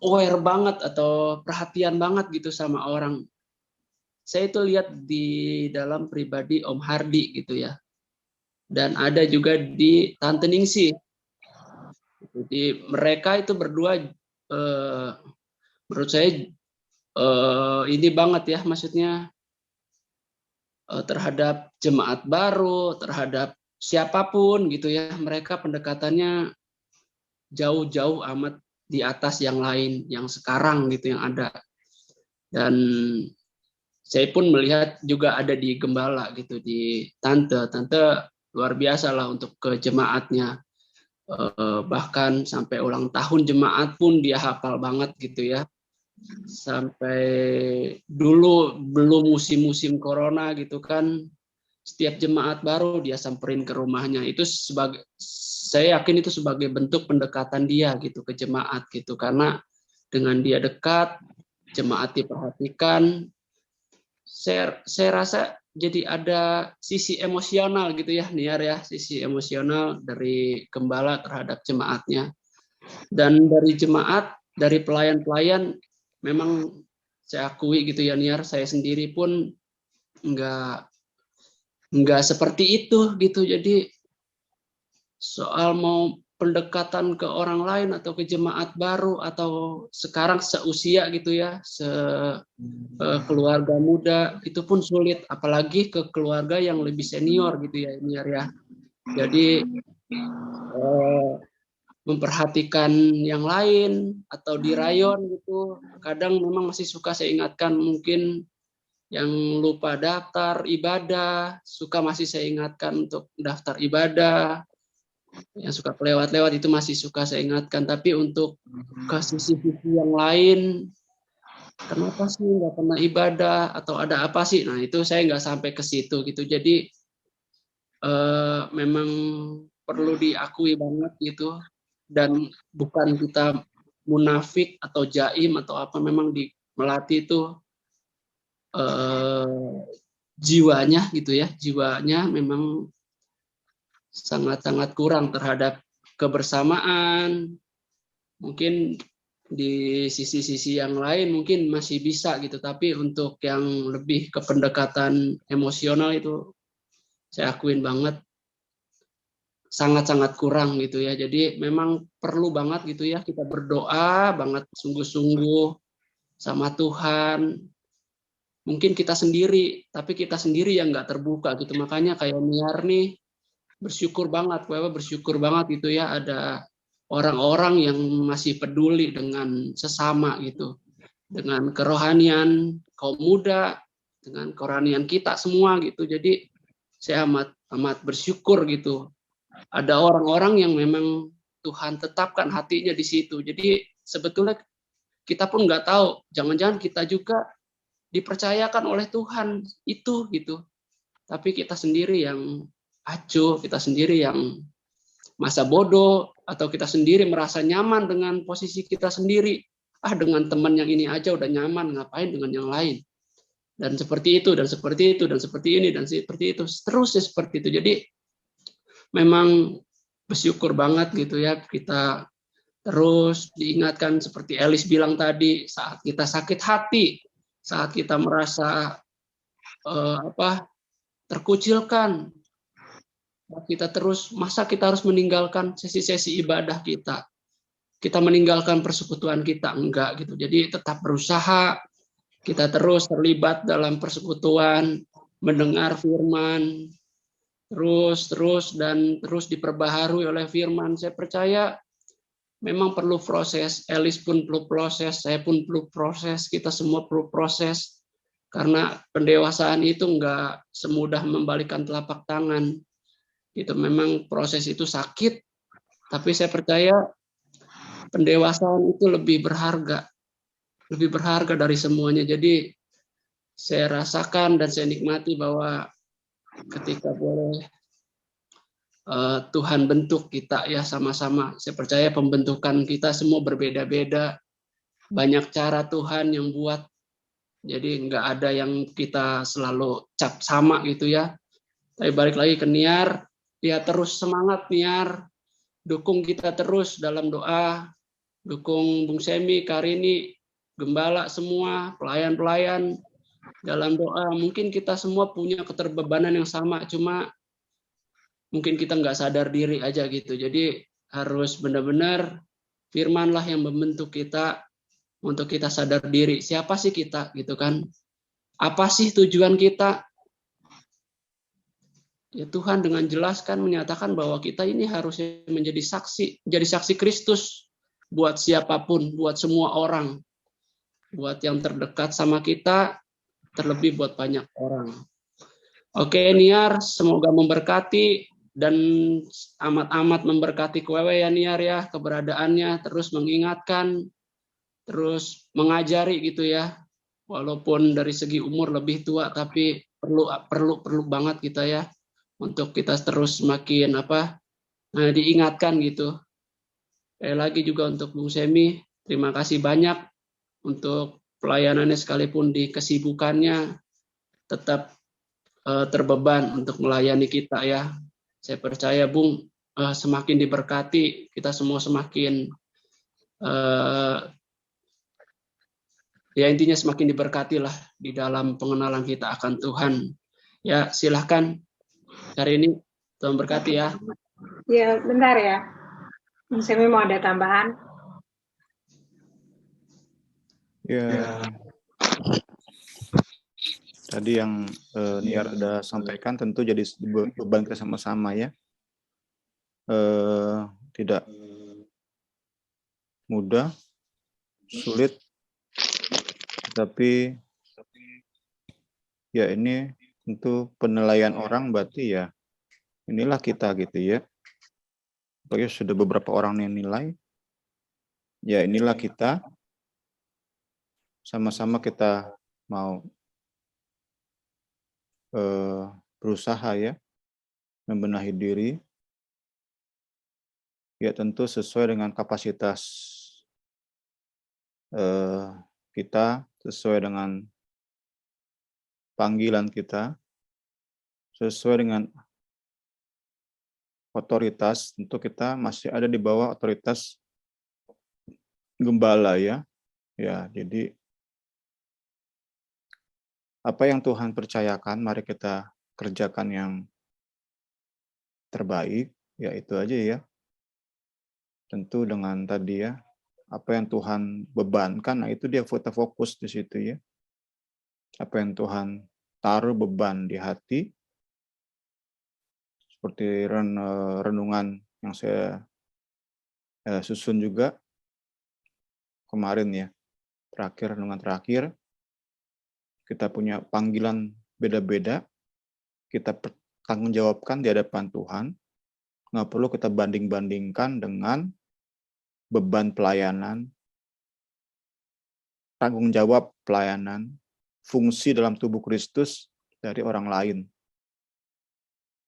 aware banget atau perhatian banget gitu sama orang. Saya itu lihat di dalam pribadi Om Hardi gitu ya. Dan ada juga di Tante Ningsih. Jadi mereka itu berdua menurut saya ini banget ya, maksudnya terhadap jemaat baru, terhadap siapapun gitu ya, mereka pendekatannya jauh-jauh amat di atas yang lain, yang sekarang gitu yang ada. Dan saya pun melihat juga ada di gembala gitu, di tante luar biasa lah untuk ke jemaatnya. Bahkan sampai ulang tahun jemaat pun dia hafal banget gitu ya. Sampai dulu belum musim-musim corona gitu kan, setiap jemaat baru dia samperin ke rumahnya. Itu sebagai, saya yakin itu sebagai bentuk pendekatan dia gitu ke jemaat gitu, karena dengan dia dekat, jemaat diperhatikan. Saya rasa jadi ada sisi emosional gitu ya, Niar ya, sisi emosional dari gembala terhadap jemaatnya. Dan dari jemaat, dari pelayan-pelayan, memang saya akui gitu ya Niar, saya sendiri pun nggak seperti itu gitu. Jadi soal mau pendekatan ke orang lain atau ke jemaat baru atau sekarang seusia gitu ya, keluarga muda itu pun sulit, apalagi ke keluarga yang lebih senior gitu ya Niar ya. Jadi memperhatikan yang lain atau di rayon gitu, kadang memang masih suka saya ingatkan, mungkin yang lupa daftar ibadah, suka masih saya ingatkan untuk daftar ibadah, yang suka kelewat-lewat itu masih suka saya ingatkan. Tapi untuk ke sisi-sisi yang lain, kenapa sih nggak pernah ibadah atau ada apa sih? Nah itu saya nggak sampai ke situ gitu. Jadi memang perlu diakui banget gitu. Dan bukan kita munafik atau jaim atau apa, memang di Melati itu jiwanya gitu ya, jiwanya memang sangat-sangat kurang terhadap kebersamaan. Mungkin di sisi-sisi yang lain mungkin masih bisa gitu, tapi untuk yang lebih ke pendekatan emosional itu saya akuin banget sangat-sangat kurang gitu ya. Jadi memang perlu banget gitu ya kita berdoa banget sungguh-sungguh sama Tuhan. Mungkin kita sendiri, tapi kita sendiri yang nggak terbuka gitu. Makanya kayak Niar nih bersyukur banget gitu ya, ada orang-orang yang masih peduli dengan sesama gitu, dengan kerohanian kaum muda, dengan kerohanian kita semua gitu. Jadi saya amat bersyukur gitu. Ada orang-orang yang memang Tuhan tetapkan hatinya di situ. Jadi sebetulnya kita pun nggak tahu, jangan-jangan kita juga dipercayakan oleh Tuhan itu gitu. Tapi kita sendiri yang acuh, kita sendiri yang masa bodoh, atau kita sendiri merasa nyaman dengan posisi kita sendiri. Dengan teman yang ini aja udah nyaman, ngapain dengan yang lain? Dan seperti itu, dan seperti itu, dan seperti ini, dan seperti itu. Terus seperti itu. Jadi memang bersyukur banget gitu ya, kita terus diingatkan seperti Elis bilang tadi, saat kita sakit hati, saat kita merasa terkucilkan, masa kita harus meninggalkan sesi-sesi ibadah kita meninggalkan persekutuan kita, enggak gitu. Jadi tetap berusaha, kita terus terlibat dalam persekutuan, mendengar firman, terus diperbaharui oleh firman. Saya percaya memang perlu proses, Elis pun perlu proses, saya pun perlu proses, kita semua perlu proses. Karena pendewasaan itu enggak semudah membalikan telapak tangan. Itu memang proses itu sakit, tapi saya percaya pendewasaan itu lebih berharga dari semuanya. Jadi saya rasakan dan saya nikmati bahwa ketika boleh Tuhan bentuk kita ya sama-sama. Saya percaya pembentukan kita semua berbeda-beda, banyak cara Tuhan yang buat. Jadi nggak ada yang kita selalu cap sama gitu ya. Tapi balik lagi ke Niar, ya terus semangat Niar, dukung kita terus dalam doa, dukung Bung Semi, Karini, gembala semua, pelayan-pelayan dalam doa. Mungkin kita semua punya keterbebanan yang sama, cuma mungkin kita nggak sadar diri aja gitu. Jadi harus benar-benar firman-lah yang membentuk kita untuk kita sadar diri. Siapa sih kita gitu kan? Apa sih tujuan kita? Ya Tuhan dengan jelas kan menyatakan bahwa kita ini harusnya menjadi saksi Kristus buat siapapun, buat semua orang, buat yang terdekat sama kita, terlebih buat banyak orang. Oke, Niar, semoga memberkati dan amat-amat memberkati Kwewe ya Niar ya, keberadaannya terus mengingatkan, terus mengajari gitu ya. Walaupun dari segi umur lebih tua, tapi perlu banget kita ya untuk kita terus semakin diingatkan gitu. Sekali lagi juga untuk Bung Semi, terima kasih banyak untuk pelayanannya sekalipun di kesibukannya tetap terbeban untuk melayani kita ya. Saya percaya Bung semakin diberkati, kita semua semakin ya intinya semakin diberkati lah di dalam pengenalan kita akan Tuhan. Ya silahkan hari ini Tuhan berkati ya. Ya, bentar ya. Saya mau ada tambahan. Ya, tadi yang Niar ada sampaikan tentu jadi beban kita sama-sama ya. Tidak mudah, sulit, tapi ya ini tentu penilaian orang berarti ya inilah kita gitu ya. Apalagi sudah beberapa orang yang nilai, ya inilah kita. Sama-sama kita mau berusaha ya membenahi diri. Ya tentu sesuai dengan kapasitas kita, sesuai dengan panggilan kita, sesuai dengan otoritas. Tentu kita masih ada di bawah otoritas gembala ya. Ya, jadi apa yang Tuhan percayakan, mari kita kerjakan yang terbaik, ya itu aja ya. Tentu dengan tadi ya, apa yang Tuhan bebankan, nah itu dia fokus di situ ya. Apa yang Tuhan taruh beban di hati, seperti renungan yang saya susun juga kemarin ya, renungan terakhir, kita punya panggilan beda-beda, kita tanggung jawabkan di hadapan Tuhan, nggak perlu kita banding-bandingkan dengan beban pelayanan, tanggung jawab pelayanan, fungsi dalam tubuh Kristus dari orang lain.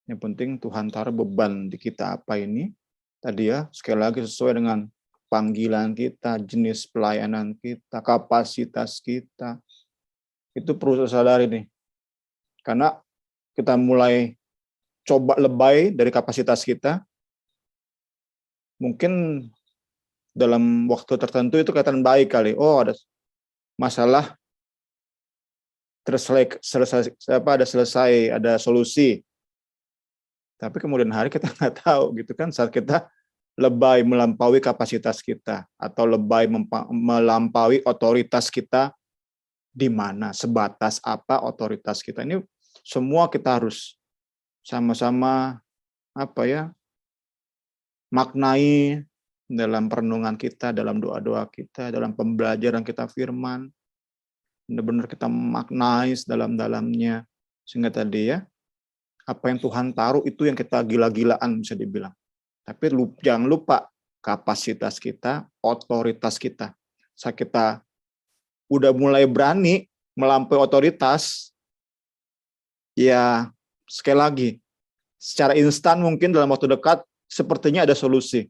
Yang penting Tuhan taruh beban di kita apa ini, tadi ya, sekali lagi sesuai dengan panggilan kita, jenis pelayanan kita, kapasitas kita. Itu perlu saya sadari nih. Karena kita mulai coba lebay dari kapasitas kita, mungkin dalam waktu tertentu itu kelihatan baik kali. Oh, ada masalah selesai, ada solusi. Tapi kemudian hari kita nggak tahu gitu kan, saat kita lebay melampaui kapasitas kita atau lebay melampaui otoritas kita, di mana, sebatas apa otoritas kita. Ini semua kita harus sama-sama maknai dalam perenungan kita, dalam doa-doa kita, dalam pembelajaran kita firman. Benar-benar kita maknai dalam-dalamnya. Sehingga tadi ya, apa yang Tuhan taruh itu yang kita gila-gilaan bisa dibilang. Tapi jangan lupa kapasitas kita, otoritas kita. Saat kita udah mulai berani melampaui otoritas, ya sekali lagi, secara instan mungkin dalam waktu dekat sepertinya ada solusi.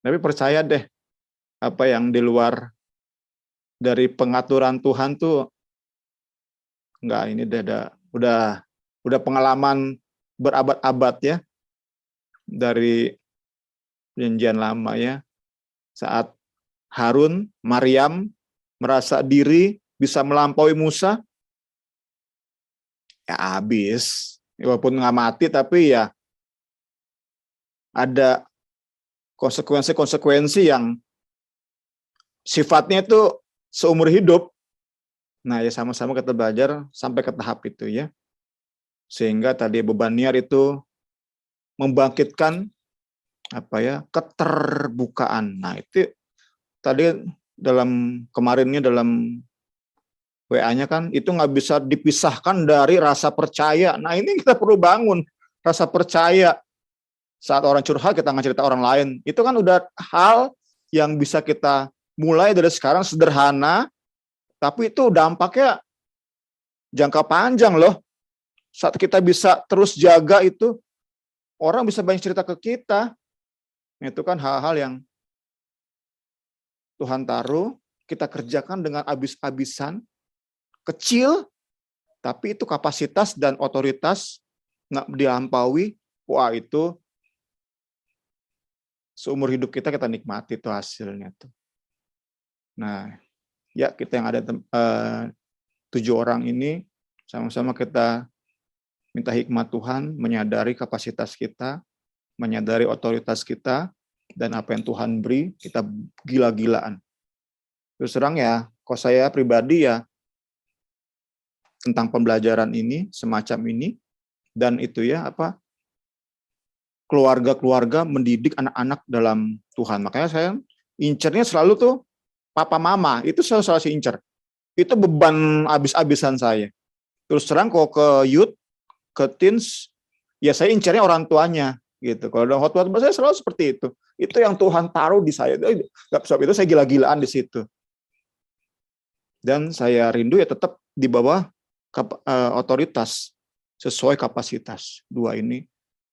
Tapi percaya deh, apa yang di luar dari pengaturan Tuhan tuh enggak, ini udah pengalaman berabad-abad ya dari perjanjian lama ya. Saat Harun, Maryam merasa diri bisa melampaui Musa, ya habis. Walaupun nggak mati, tapi ya ada konsekuensi-konsekuensi yang sifatnya itu seumur hidup. Nah, ya sama-sama kita belajar sampai ke tahap itu ya. Sehingga tadi beban niar itu membangkitkan keterbukaan. Nah, itu tadi kemarinnya dalam WA-nya kan itu nggak bisa dipisahkan dari rasa percaya. Nah, ini kita perlu bangun rasa percaya. Saat orang curhat kita nggak cerita orang lain. Itu kan udah hal yang bisa kita mulai dari sekarang, sederhana, tapi itu dampaknya jangka panjang loh. Saat kita bisa terus jaga itu, orang bisa banyak cerita ke kita. Itu kan hal-hal yang Tuhan taruh, kita kerjakan dengan habis-habisan, kecil, tapi itu kapasitas dan otoritas nggak dilampaui. Wah, itu seumur hidup kita nikmati itu hasilnya tuh. Nah, ya kita yang ada 7 orang ini sama-sama kita minta hikmat Tuhan, menyadari kapasitas kita, menyadari otoritas kita, dan apa yang Tuhan beri, kita gila-gilaan. Terus terang ya, kalau saya pribadi ya, tentang pembelajaran ini, semacam ini, dan itu ya, keluarga-keluarga mendidik anak-anak dalam Tuhan. Makanya saya incernya selalu tuh, papa mama, itu selalu saya incer. Itu beban habis-habisan saya. Terus terang kalau ke youth, ke teens, ya saya incernya orang tuanya. Gitu. Kalau dalam khotbah saya selalu seperti itu. Itu yang Tuhan taruh di saya. Sebab itu saya gila-gilaan di situ. Dan saya rindu ya tetap di bawah otoritas sesuai kapasitas. 2 ini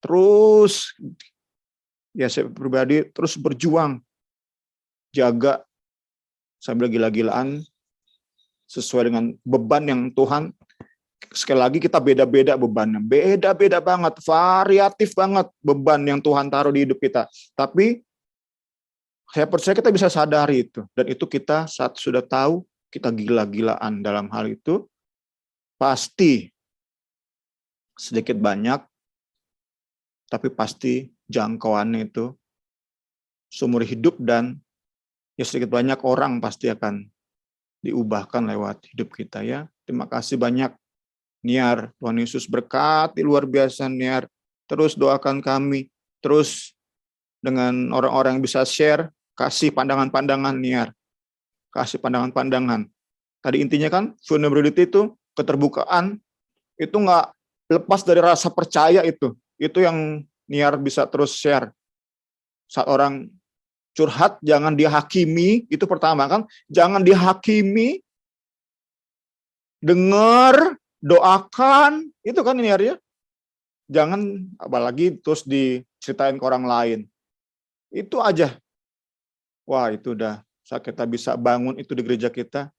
terus ya saya pribadi terus berjuang jaga sambil gila-gilaan sesuai dengan beban yang Tuhan. Sekali lagi kita beda-beda bebannya, beda-beda banget, variatif banget beban yang Tuhan taruh di hidup kita. Tapi saya percaya kita bisa sadari itu, dan itu kita saat sudah tahu kita gila-gilaan dalam hal itu, pasti sedikit banyak, tapi pasti jangkauannya itu seumur hidup, dan ya sedikit banyak orang pasti akan diubahkan lewat hidup kita ya. Terima kasih banyak Niar, Tuhan Yesus berkati luar biasa Niar. Terus doakan kami, terus dengan orang-orang yang bisa share, kasih pandangan-pandangan Niar. Kasih pandangan-pandangan. Tadi intinya kan, vulnerability itu, keterbukaan, itu nggak lepas dari rasa percaya itu. Itu yang Niar bisa terus share. Saat orang curhat, jangan dihakimi, itu pertama kan, jangan dihakimi, dengar, doakan, itu kan ini ya. Jangan apalagi terus diceritain ke orang lain. Itu aja. Wah, itu udah saat kita bisa bangun itu di gereja kita.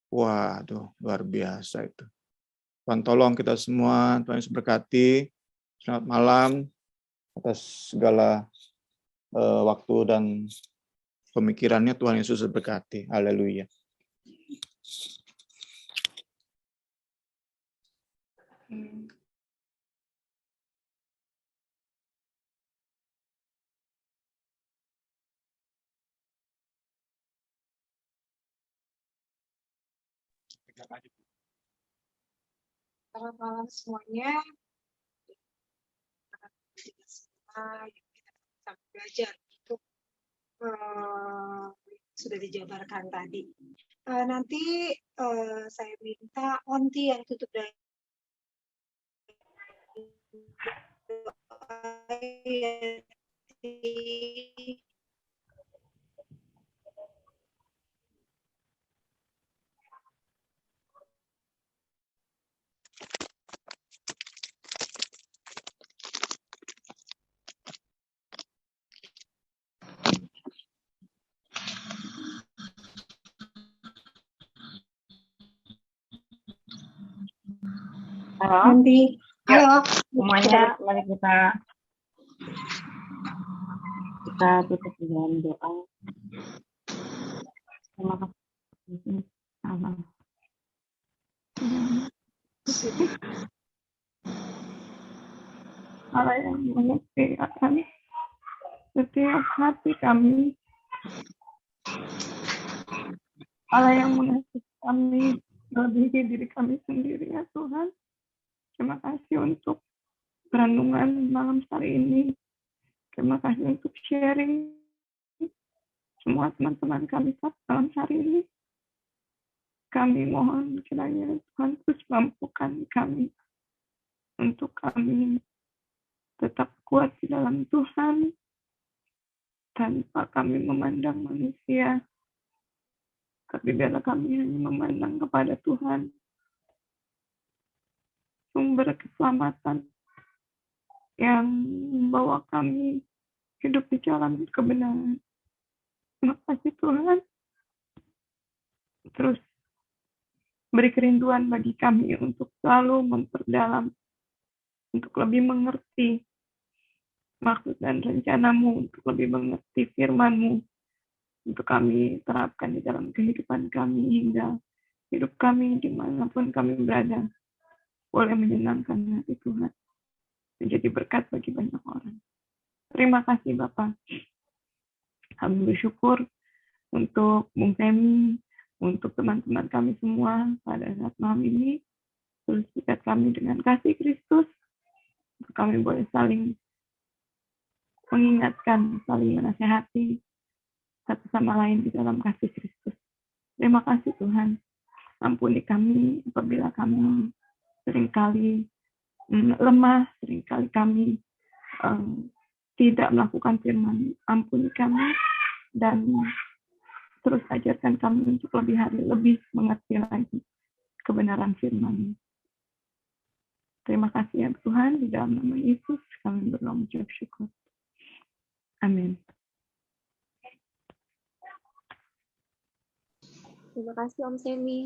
Waduh, luar biasa itu. Tuhan tolong kita semua, Tuhan Yesus berkati. Selamat malam atas segala waktu dan pemikirannya, Tuhan Yesus berkati. Haleluya. Selamat malam semuanya. Kita bisa belajar itu sudah dijabarkan tadi. Nanti saya minta Onti yang tutup dari Halo, Onti. Halo. semuanya, mari kita Kita tutup dengan doa. Terima kasih. Allah. Allah yang mengerti akan setiap hati kami. Allah yang mengasihi kami melebihi diri kami sendiri ya Tuhan. Terima kasih untuk perenungan malam hari ini. Terima kasih untuk sharing semua teman-teman kami malam hari ini. Kami mohon kiranya Tuhan terus mampukan kami untuk kami tetap kuat di dalam Tuhan tanpa kami memandang manusia. Tapi biarlah kami hanya memandang kepada Tuhan, sumber keselamatan yang membawa kami hidup di jalan kebenaran. Terima kasih Tuhan. Terus beri kerinduan bagi kami untuk selalu memperdalam, untuk lebih mengerti maksud dan rencana-Mu, untuk lebih mengerti firman-Mu, untuk kami terapkan di dalam kehidupan kami hingga hidup kami dimanapun kami berada boleh menyenangkan hati Tuhan, menjadi berkat bagi banyak orang. Terima kasih Bapak. Kami bersyukur untuk Bung Femi, untuk teman-teman kami semua pada saat malam ini. Terus ikat kami dengan kasih Kristus, untuk kami boleh saling mengingatkan, saling menasihati satu sama lain di dalam kasih Kristus. Terima kasih Tuhan. Ampuni kami apabila kami seringkali lemah, seringkali kami tidak melakukan firman. Ampuni kami dan terus ajarkan kami untuk lebih mengerti lagi kebenaran firman. Terima kasih ya Tuhan, di dalam nama Yesus kami berdoa mengucap syukur. Amin. Terima kasih Om Semi.